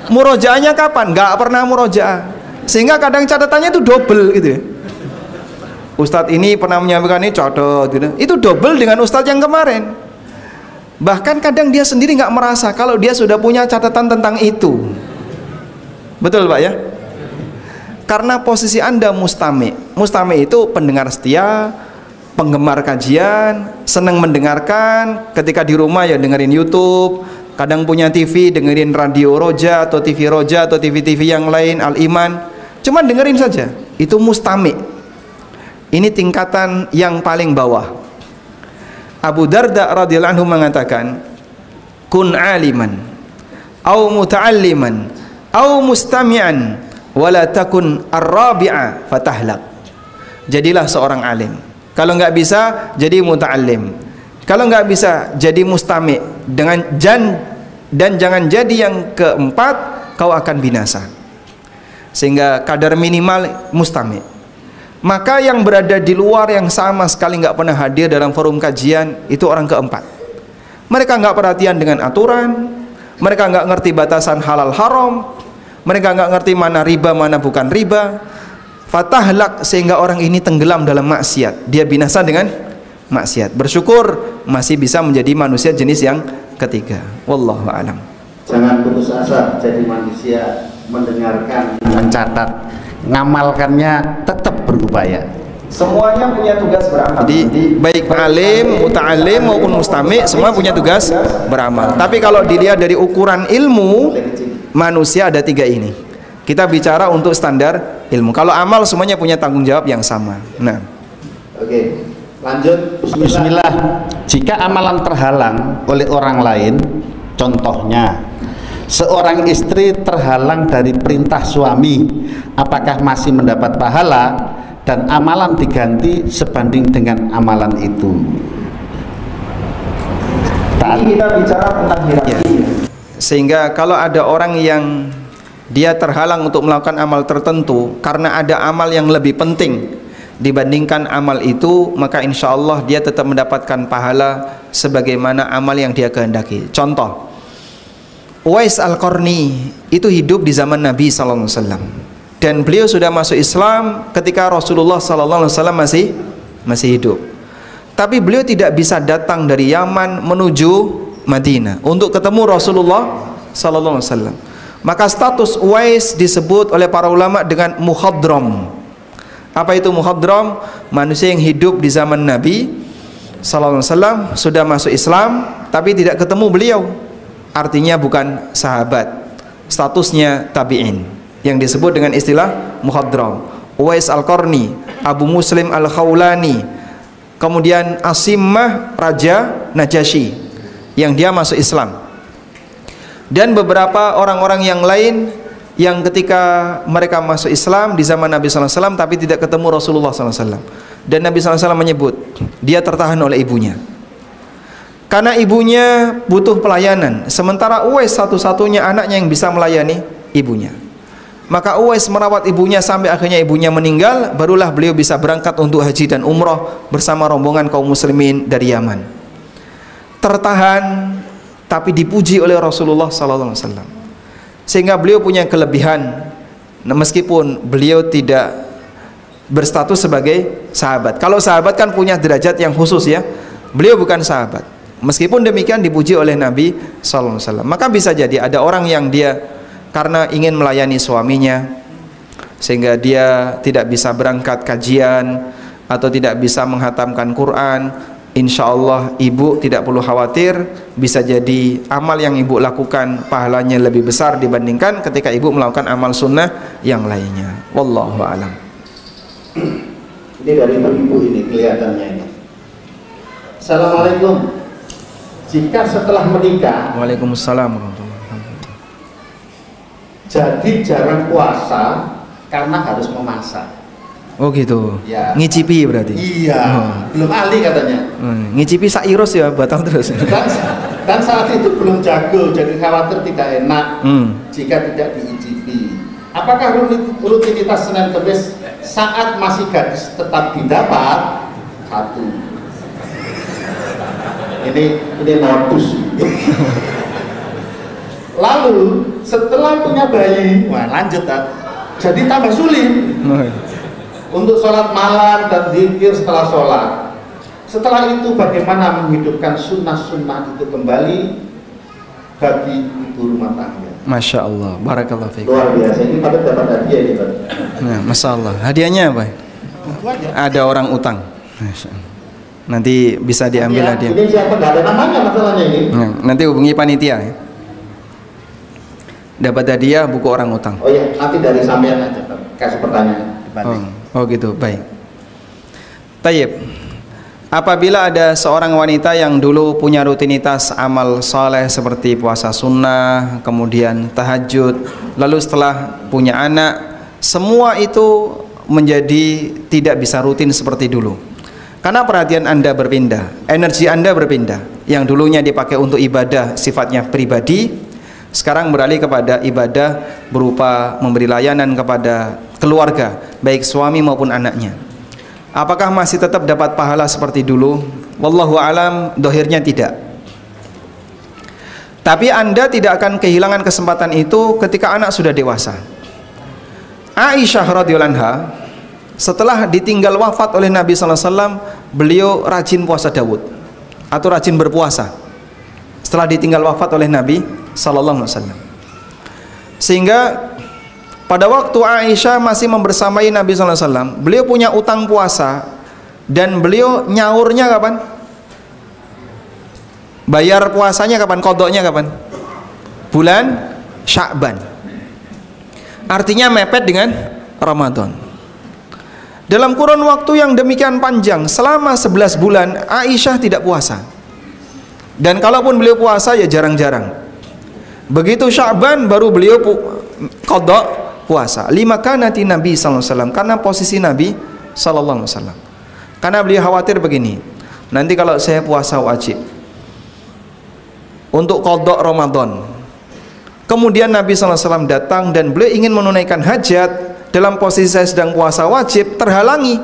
Murojaahnya kapan? Nggak pernah murojaah. Sehingga kadang catatannya itu double gitu ya. Ustadz ini pernah menyampaikan ini catat gitu. Itu double dengan ustadz yang kemarin. Bahkan kadang dia sendiri nggak merasa kalau dia sudah punya catatan tentang itu. Betul Pak ya? Karena posisi Anda mustami'. Mustami' itu pendengar setia, penggemar kajian, senang mendengarkan. Ketika di rumah ya dengerin YouTube, kadang punya TV dengerin radio Roja atau TV Roja atau TV-TV yang lain, Al-Iman, cuma dengerin saja. Itu mustami'. Ini tingkatan yang paling bawah. Abu Darda radhiyallahu anhu mengatakan, kun aliman au muta'alliman au mustami'an wala takun ar-rabi'a fatahlak. Jadilah seorang alim. Kalau nggak bisa jadi muta'allim. Kalau nggak bisa jadi mustami'. Dan jangan jadi yang keempat, kau akan binasa. Sehingga kadar minimal mustami'. Maka yang berada di luar yang sama sekali nggak pernah hadir dalam forum kajian, itu orang keempat. Mereka nggak perhatian dengan aturan, mereka nggak ngerti batasan halal haram, mereka nggak ngerti mana riba mana bukan riba. Fatahlak, sehingga orang ini tenggelam dalam maksiat, dia binasa dengan maksiat. Bersyukur masih bisa menjadi manusia jenis yang ketiga. Wallahu a'lam. Jangan putus asa jadi manusia, mendengarkan, mencatat, ngamalkannya tetap berupaya. Semuanya punya tugas beramal. Jadi baik alim, muta'alim maupun mustami' semua punya tugas beramal. Tapi kalau dilihat dari ukuran ilmu manusia ada 3 ini. Kita bicara untuk standar ilmu. Kalau amal semuanya punya tanggung jawab yang sama. Nah, Oke, lanjut. Bismillah. Jika amalan terhalang oleh orang lain, contohnya seorang istri terhalang dari perintah suami, apakah masih mendapat pahala dan amalan diganti sebanding dengan amalan itu? Ini kita bicara tentang hierarki. ya. Sehingga kalau ada orang yang dia terhalang untuk melakukan amal tertentu karena ada amal yang lebih penting dibandingkan amal itu, maka insya Allah dia tetap mendapatkan pahala sebagaimana amal yang dia kehendaki. Contoh, Uwais Al-Qarni itu hidup di zaman Nabi SAW, dan beliau sudah masuk Islam ketika Rasulullah SAW masih hidup. Tapi beliau tidak bisa datang dari Yaman menuju Madinah untuk ketemu Rasulullah SAW. Maka status Uwais disebut oleh para ulama dengan mukhadram. Apa itu mukhadram? Manusia yang hidup di zaman Nabi SAW, sudah masuk Islam tapi tidak ketemu beliau. Artinya bukan sahabat, statusnya tabi'in, yang disebut dengan istilah mukhadram. Uwais Al-Qarni, Abu Muslim Al-Khawlani, kemudian Asimah Raja Najasyi yang dia masuk Islam, dan beberapa orang-orang yang lain yang ketika mereka masuk Islam di zaman Nabi SAW tapi tidak ketemu Rasulullah SAW, dan Nabi SAW menyebut dia tertahan oleh ibunya karena ibunya butuh pelayanan, sementara Uwais satu-satunya anaknya yang bisa melayani ibunya. Maka Uwais merawat ibunya sampai akhirnya ibunya meninggal, barulah beliau bisa berangkat untuk haji dan umroh bersama rombongan kaum muslimin dari Yaman. Tertahan tapi dipuji oleh Rasulullah SAW, sehingga beliau punya kelebihan meskipun beliau tidak berstatus sebagai sahabat. Kalau sahabat kan punya derajat yang khusus ya, beliau bukan sahabat. Meskipun demikian dipuji oleh Nabi SAW. Maka bisa jadi ada orang yang dia karena ingin melayani suaminya sehingga dia tidak bisa berangkat kajian atau tidak bisa menghatamkan Quran. Insya Allah ibu tidak perlu khawatir, bisa jadi amal yang ibu lakukan pahalanya lebih besar dibandingkan ketika ibu melakukan amal sunnah yang lainnya. Wallahu a'lam. Ini dari ibu ini kelihatannya ini. Assalamualaikum. Jika setelah menikah Waalaikumsalam warahmatullahi wabarakatuh. jadi jarang puasa karena harus memasak. Oh gitu. Ya. Ngicipi berarti. Iya, belum ahli katanya. Ngicipi sairus ya, batal terus. Dan saat itu belum jago, jadi khawatir tidak enak jika tidak diicipi. Apakah rutinitas Senin Kemis saat masih gadis tetap didapat? 1. Ini modus. Lalu setelah punya bayi, wah lanjut jadi tambah sulit untuk sholat malam dan zikir setelah sholat. Setelah itu bagaimana menghidupkan sunnah-sunnah itu kembali bagi ibu rumah tangga? Masya Allah, barakallahu fiik. Luar biasa, ini pada dapat hadiah ini Pak. Nah, Masya Allah, hadiahnya apa? Ada orang utang. Masya Allah. Nanti bisa diambil hadiah. Ini siapa? Nggak ada namanya masalahnya ini. Nah, nanti hubungi panitia ya. Dapat hadiah buku orang utang. Oh ya, nanti dari sampean aja kasih pertanyaan. Oh gitu, baik. Tayyib. Apabila ada seorang wanita yang dulu punya rutinitas amal soleh seperti puasa sunnah, kemudian tahajud, lalu setelah punya anak, semua itu menjadi tidak bisa rutin seperti dulu. Karena perhatian Anda berpindah, energi Anda berpindah. Yang dulunya dipakai untuk ibadah sifatnya pribadi, sekarang beralih kepada ibadah berupa memberi layanan kepada keluarga, baik suami maupun anaknya. Apakah masih tetap dapat pahala seperti dulu? Wallahu alam, dohirnya tidak. Tapi Anda tidak akan kehilangan kesempatan itu ketika anak sudah dewasa. Aisyah radhiyallahu anha setelah ditinggal wafat oleh Nabi sallallahu alaihi wasallam, beliau rajin puasa Daud atau rajin berpuasa setelah ditinggal wafat oleh Nabi sallallahu alaihi wasallam. Sehingga Pada waktu Aisyah masih membersamai Nabi SAW, beliau punya utang puasa dan beliau nyaurnya kapan? Bayar puasanya kapan? Qadanya kapan? Bulan Sya'ban. Artinya mepet dengan Ramadan. Dalam kurun waktu yang demikian panjang, selama 11 bulan Aisyah tidak puasa. Dan kalaupun beliau puasa ya jarang-jarang. Begitu Sya'ban baru beliau qada puasa. Lima kanati Nabi sallallahu alaihi wasallam, karena posisi Nabi sallallahu alaihi wasallam. Karena beliau khawatir begini, nanti kalau saya puasa wajib untuk qada Ramadan, kemudian Nabi sallallahu alaihi wasallam datang dan beliau ingin menunaikan hajat dalam posisi saya sedang puasa wajib, terhalangi.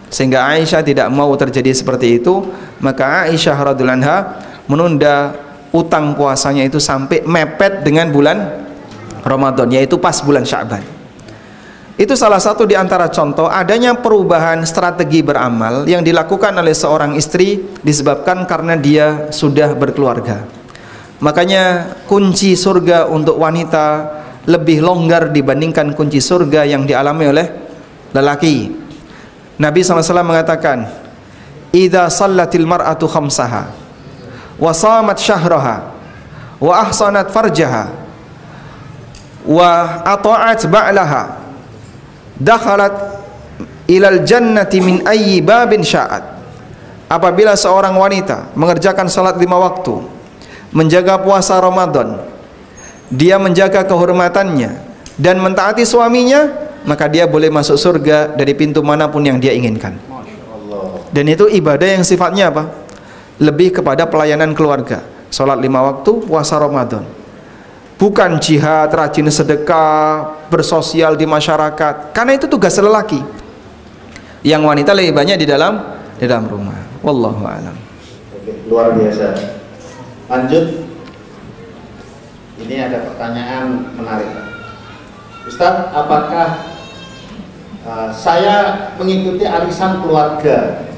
Sehingga Aisyah tidak mau terjadi seperti itu, maka Aisyah radhiyallahu anha menunda utang puasanya itu sampai mepet dengan bulan Ramadan, yaitu pas bulan Sya'ban. Itu salah satu di antara contoh adanya perubahan strategi beramal yang dilakukan oleh seorang istri disebabkan karena dia sudah berkeluarga. Makanya kunci surga untuk wanita lebih longgar dibandingkan kunci surga yang dialami oleh lelaki. Nabi SAW mengatakan, "Idza shallatil mar'atu khamsaha wa shamat syahraha wa ahsanat farjaha wa ata'at ba'laha dakhalat ilal jannati min ayyi babin sya'at." Apabila seorang wanita mengerjakan salat 5 waktu, menjaga puasa Ramadan, dia menjaga kehormatannya dan mentaati suaminya, maka dia boleh masuk surga dari pintu manapun yang dia inginkan. Dan itu ibadah yang sifatnya apa? Lebih kepada pelayanan keluarga. Salat 5 waktu, puasa Ramadan. Bukan jihad, rajin sedekah, bersosial di masyarakat. Karena itu tugas lelaki. Yang wanita lebih banyak di dalam rumah. Wallahu a'lam. Oke, luar biasa. Lanjut. Ini ada pertanyaan menarik. Ustadz, apakah saya mengikuti arisan keluarga?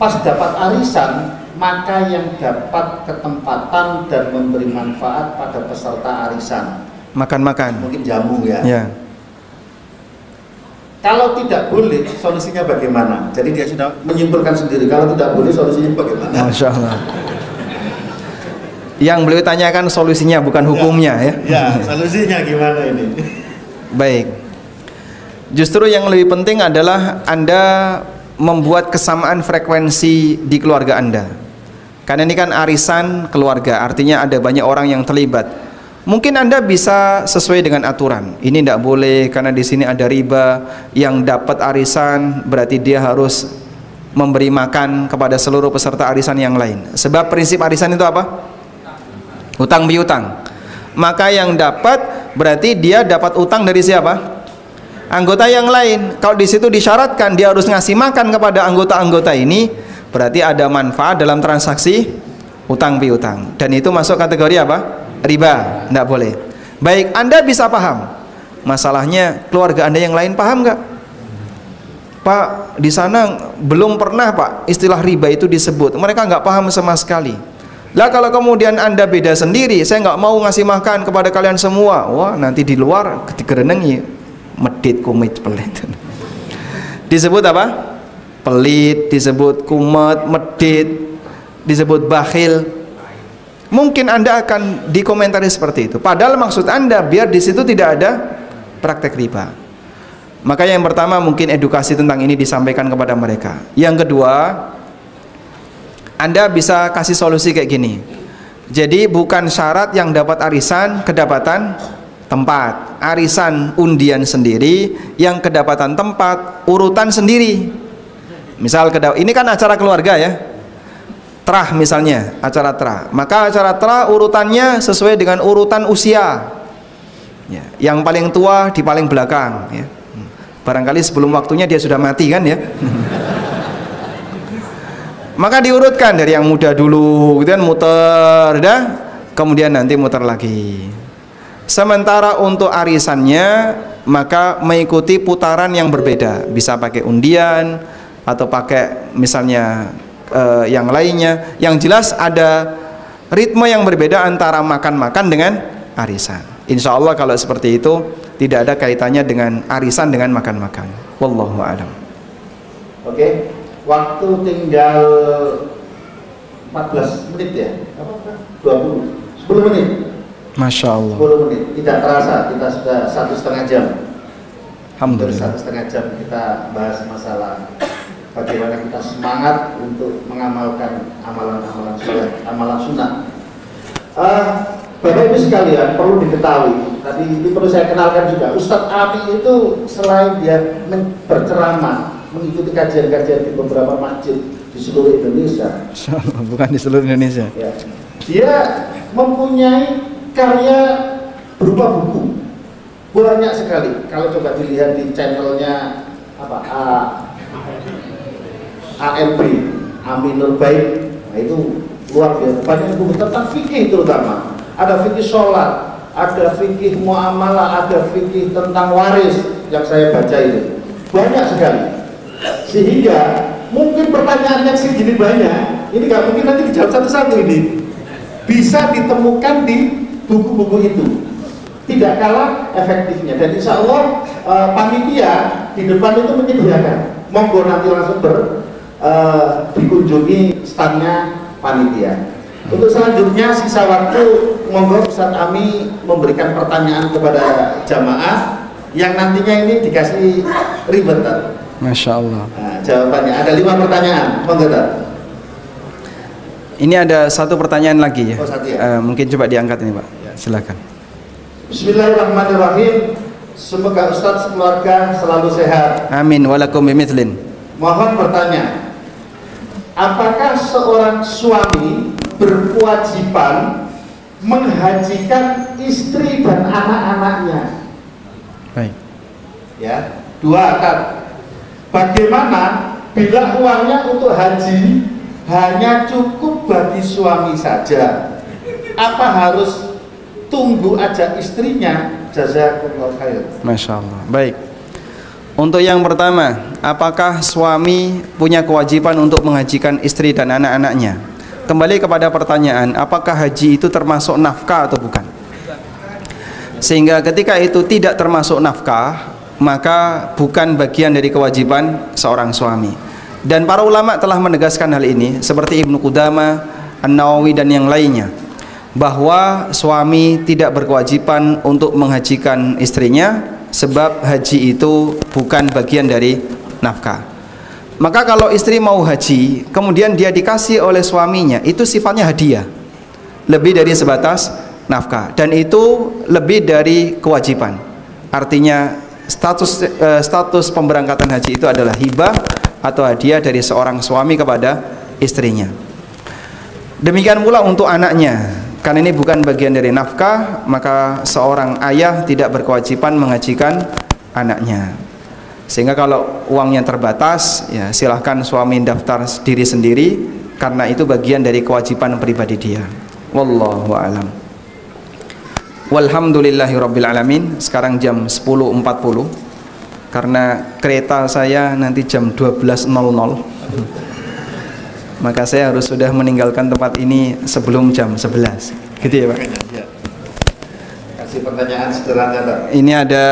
Pas dapat arisan, maka yang dapat ketempatan dan memberi manfaat pada peserta arisan. Makan-makan. Mungkin jamu ya. Ya. Kalau tidak boleh, solusinya bagaimana? Jadi dia sudah menyimpulkan sendiri. Kalau tidak boleh, solusinya bagaimana? Masya Allah. Yang beliau tanyakan solusinya bukan hukumnya ya. Ya, solusinya gimana ini? Baik. Justru yang lebih penting adalah Anda membuat kesamaan frekuensi di keluarga Anda. Karena ini kan arisan keluarga, artinya ada banyak orang yang terlibat. Mungkin Anda bisa sesuai dengan aturan. Ini tidak boleh karena di sini ada riba. Yang dapat arisan berarti dia harus memberi makan kepada seluruh peserta arisan yang lain. Sebab prinsip arisan itu apa? Utang piutang. Maka yang dapat berarti dia dapat utang dari siapa? Anggota yang lain. Kalau di situ disyaratkan dia harus ngasih makan kepada anggota-anggota ini, berarti ada manfaat dalam transaksi utang piutang. Dan itu masuk kategori apa? Riba. Tidak boleh. Baik, Anda bisa paham. Masalahnya keluarga Anda yang lain paham nggak? Pak, di sana belum pernah Pak istilah riba itu disebut. Mereka nggak paham sama sekali. Lah kalau kemudian Anda beda sendiri, saya nggak mau ngasih makan kepada kalian semua. Wah, nanti di luar ketika renengi medit kumit pelit. Disebut apa? Pelit, disebut kumet, medit, disebut bakhil. Mungkin Anda akan dikomentari seperti itu. Padahal maksud Anda biar di situ tidak ada praktek riba. Makanya yang pertama mungkin edukasi tentang ini disampaikan kepada mereka. Yang kedua, Anda bisa kasih solusi kayak gini. Jadi bukan syarat yang dapat arisan kedapatan tempat. Arisan undian sendiri, yang kedapatan tempat urutan sendiri. Misal ini kan acara keluarga ya. Terah misalnya, acara terah. Maka acara terah urutannya sesuai dengan urutan usia. Ya, yang paling tua di paling belakang ya. Barangkali sebelum waktunya dia sudah mati kan ya. Maka diurutkan dari yang muda dulu, kemudian muter, dah, kemudian nanti muter lagi. Sementara untuk arisannya, maka mengikuti putaran yang berbeda. Bisa pakai undian atau pakai misalnya yang lainnya. Yang jelas ada ritme yang berbeda antara makan-makan dengan arisan. Insya Allah kalau seperti itu tidak ada kaitannya dengan arisan dengan makan-makan. Wallahu a'lam. Oke, waktu tinggal 14 menit ya? 20, 10 menit. Masya Allah. 10 menit, tidak terasa kita sudah 1,5 jam. Alhamdulillah. 1,5 jam kita bahas masalah bagaimana kita semangat untuk mengamalkan amalan-amalan soleh, amalan sunnah. Bapak Ibu sekalian, perlu diketahui, tadi ini perlu saya kenalkan juga, Ustadz Ami itu selain dia berceramah, mengikuti kajian-kajian di beberapa masjid di seluruh Indonesia. Bukan di seluruh Indonesia. Ya, dia mempunyai karya berupa buku banyak sekali. Kalau coba dilihat di channelnya apa ANB, Amin Nurbaik, nah itu luar biasa banyak buku tentang fikih terutama. Ada fikih sholat, ada fikih muamalah, ada fikih tentang waris yang saya baca itu banyak sekali. Sehingga mungkin pertanyaan yang segini banyak, ini nggak mungkin nanti dijawab satu-satu ini. Bisa ditemukan di buku-buku itu. Tidak kalah efektifnya. Dan insya Allah panitia di depan itu menyediakan. Monggo nanti langsung dikunjungi standnya panitia. Untuk selanjutnya sisa waktu monggo Ustadz Ami memberikan pertanyaan kepada jamaah yang nantinya ini dikasih ribet. Masya Allah. Nah, jawabannya ada 5 pertanyaan, monggo. Ini ada satu pertanyaan lagi ya. Oh, satu ya? Mungkin coba diangkat ini Pak. Silakan. Bismillahirrahmanirrahim. Semoga Ustadz sekeluarga selalu sehat. Amin. Walakum bimithlin. Mohon bertanya, apakah seorang suami berkewajiban menghajikan istri dan anak-anaknya? Baik. Ya, 2 kan. Bagaimana bila uangnya untuk haji hanya cukup bagi suami saja? Apa harus tunggu aja istrinya? Jazakumullah khair. Masya Allah. Baik. Untuk yang pertama, apakah suami punya kewajiban untuk menghajikan istri dan anak-anaknya? Kembali kepada pertanyaan, apakah haji itu termasuk nafkah atau bukan? Sehingga ketika itu tidak termasuk nafkah, maka bukan bagian dari kewajiban seorang suami. Dan para ulama telah menegaskan hal ini, seperti Ibnu Qudamah, An-Nawawi dan yang lainnya, bahwa suami tidak berkewajiban untuk menghajikan istrinya, sebab haji itu bukan bagian dari nafkah. Maka kalau istri mau haji, kemudian dia dikasih oleh suaminya, itu sifatnya hadiah, lebih dari sebatas nafkah, dan itu lebih dari kewajiban. Artinya status pemberangkatan haji itu adalah hibah atau hadiah dari seorang suami kepada istrinya. Demikian pula untuk anaknya, karena ini bukan bagian dari nafkah, maka seorang ayah tidak berkewajiban menghajikan anaknya. Sehingga kalau uangnya terbatas, ya silahkan suami daftar diri sendiri, karena itu bagian dari kewajiban pribadi dia. Wallahu a'lam. Walhamdulillahirabbil alamin. Sekarang jam 10.40. Karena kereta saya nanti jam 12.00. Maka saya harus sudah meninggalkan tempat ini sebelum jam 11. Gitu ya Pak? Ya. Kasih pertanyaan sederhana, Pak. Ini ada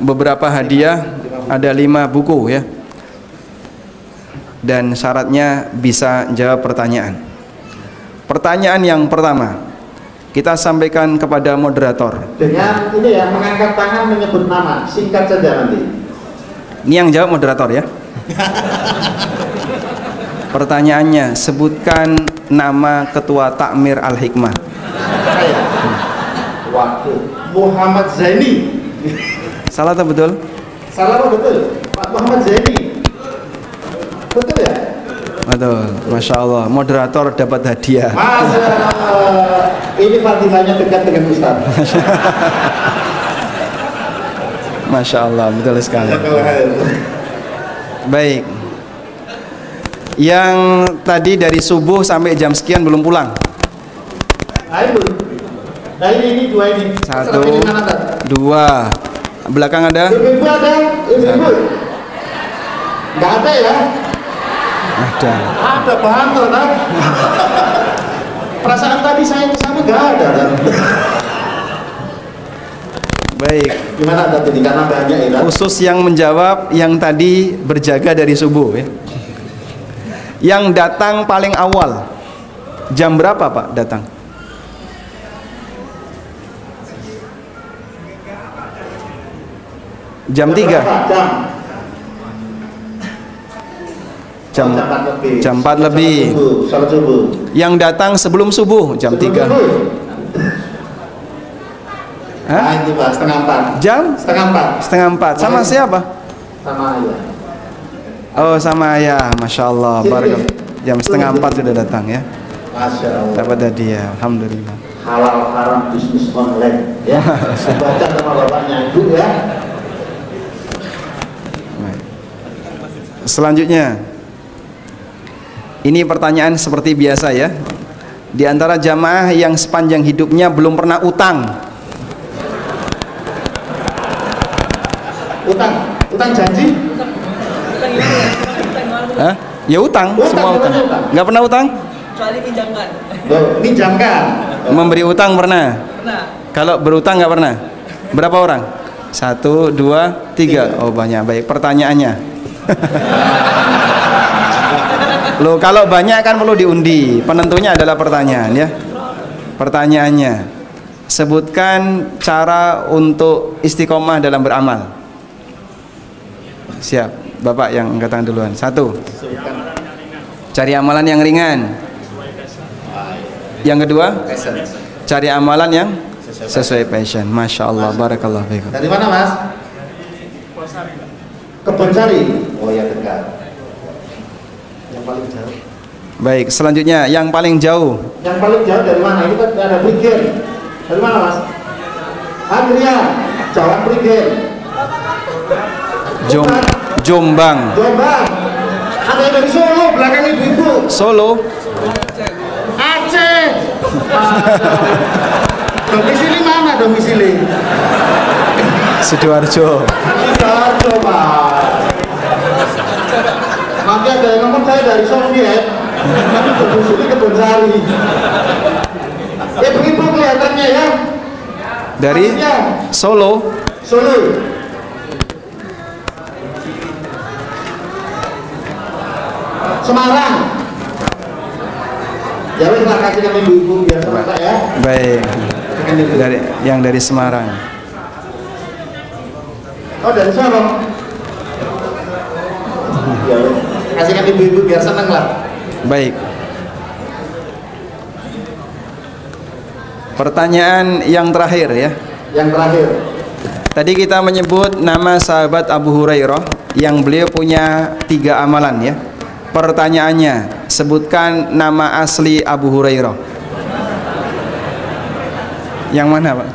beberapa hadiah, ada 5 buku ya. Dan syaratnya bisa jawab pertanyaan. Pertanyaan yang pertama, kita sampaikan kepada moderator. Dengan ini ya, mengangkat tangan menyebut nama, singkat saja nanti. Ini yang jawab moderator ya. Pertanyaannya, sebutkan nama Ketua Takmir Al-Hikmah. Waktu Muhammad Zaini. Salah atau betul? Salah apa betul? Pak Muhammad Zaini. Betul ya? Betul. Masya Allah. Moderator dapat hadiah. Masya Allah. Ini fadilahnya dekat dengan Ustaz. Masya Allah. Betul sekali. Baik. Yang tadi dari subuh sampai jam sekian belum pulang. Ayo. Nah ini 2 ini. 1, 2. Belakang ada? Ibu ada? Ibu. Enggak ada ya? Ada. Ada banget, kan? Perasaan tadi saya ke sana enggak ada. Baik. Gimana tadi? Karena banyak ya. Khusus yang menjawab yang tadi berjaga dari subuh ya. Yang datang paling awal jam berapa Pak datang? Jam 3. Jam 4 lebih. Salat subuh. Yang datang sebelum subuh jam 3. Nah, itu Pak, setengah 4. Jam? Setengah 4. Sama siapa? Sama ayah. Oh, sama ayah. Masya Allah. Barakallah. Jam setengah 4 sudah datang ya. Masya Allah. Dapat hadiah. Alhamdulillah. Halal haram bisnis online ya. Baca sama bapaknya ibu ya. Selanjutnya, ini pertanyaan seperti biasa ya. Di antara jamaah yang sepanjang hidupnya belum pernah utang. Utang janji? Hah? Ya utang, semua utang. Nggak pernah utang? Kecuali pinjamkan. Pinjamkan. Memberi utang pernah? Pernah. Kalau berutang nggak pernah? Berapa orang? 1, 2, 3. Oh banyak. Baik, pertanyaannya. Loh, kalau banyak kan perlu diundi. Penentunya adalah pertanyaan ya. Pertanyaannya, sebutkan cara untuk istiqomah dalam beramal. Siap, Bapak yang angkat tangan duluan. 1, cari amalan yang ringan. Yang kedua, cari amalan yang sesuai passion. Masya Allah, barakallah fiikum. Dari mana Mas? Kebonsari. Oh ya dekat. Yang paling jauh. Baik, selanjutnya yang paling jauh. Yang paling jauh dari mana? Ini kan ada Prigen. Dari mana Mas? Adrian, Jalan Prigen. Jombang. Ada yang dari Solo, belakang ibu-ibu. Solo. Aceh. Domisili mana domisili? Sidoarjo. Sidoarjo Pak. Nanti ada yang ngomong saya dari Soviet, tapi domisili Kebonsari. Begitu kelihatannya ya. Dari Solo. Semarang. Ya wes lah kasih kami ibu biar selesai ya. Baik. Dari Semarang. Oh dari Sorong. Ya wes kasih kami ibu biar seneng lah. Baik. Pertanyaan yang terakhir ya. Yang terakhir. Tadi kita menyebut nama sahabat Abu Hurairah yang beliau punya 3 amalan ya. Pertanyaannya, sebutkan nama asli Abu Hurairah. Yang mana Pak?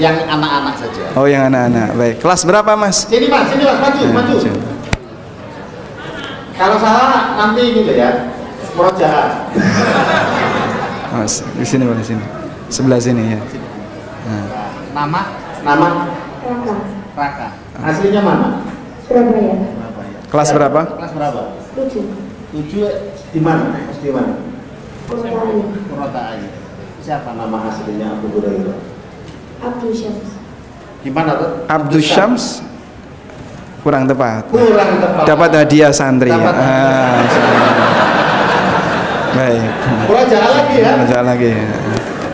Yang anak-anak saja. Oh yang anak-anak. Baik. Kelas berapa Mas? Sini Mas, maju. Kalau salah nanti ini deh ya, murojaah. Mas, di sini Pak, di sini. Sebelah sini ya. Nama Raka. Aslinya mana? Surabaya. Kelas berapa? Kelas berapa? 7. 7 di mana? Di mana? Purwokerto. Siapa nama aslinya Abu Hurairah? Abdul Syams. Gimana tuh? Abdul Syams. Kurang tepat. Dapat Dapat hadiah santri ya. Baik. Murojaah lagi ya. Murojaah lagi.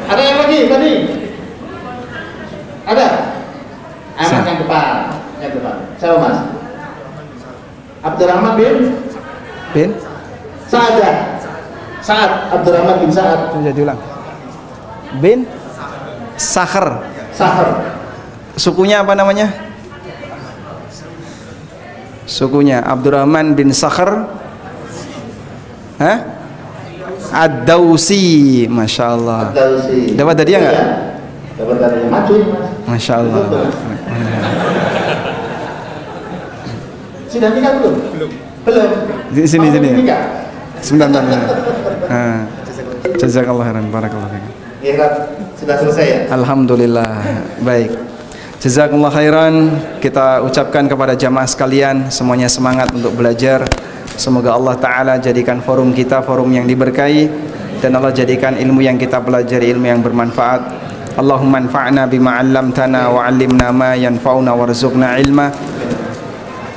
Ada yang lagi tadi? Ada? Anak yang depan. Siapa Mas? Abdurrahman bin Sa'ad. Abdurrahman bin Sa'ad. Coba diulang. Bin Sakhar. Sukunya apa namanya? Sukunya Abdurrahman bin Sakhar. Hah? Ad-Dausi. Masya Allah. Dapat hadiah nggak? Dapat hadiah. Maju Mas. Masya Allah. Sudah nikah belum? Belum. Di sini. Nikah. Sebentar. Jazakallah khairan, barakallahu fiik. Ya, sudah selesai ya? Alhamdulillah. Baik. Jazakallah khairan. Kita ucapkan kepada jamaah sekalian semuanya semangat untuk belajar. Semoga Allah Ta'ala jadikan forum kita forum yang diberkahi, dan Allah jadikan ilmu yang kita pelajari ilmu yang bermanfaat. Allahumma anfa'na bima 'allamtana wa 'allimna ma yanfa'una warzuqna ilma.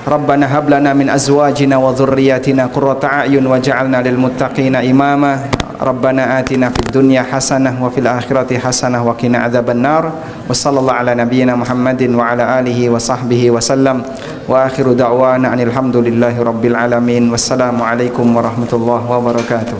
Rabbana hab lana min azwajina wa dhurriyyatina qurrata a'yun waj'alna lil muttaqina imama. Rabbana atina fid dunya hasanah wa fil akhirati hasanah wa qina adzabannar. Wa sallallahu ala nabiyyina Muhammadin wa ala alihi wa sahbihi wa sallam. Wa akhiru da'wana anil hamdulillahi rabbil alamin. Wassalamu alaikum warahmatullahi wabarakatuh.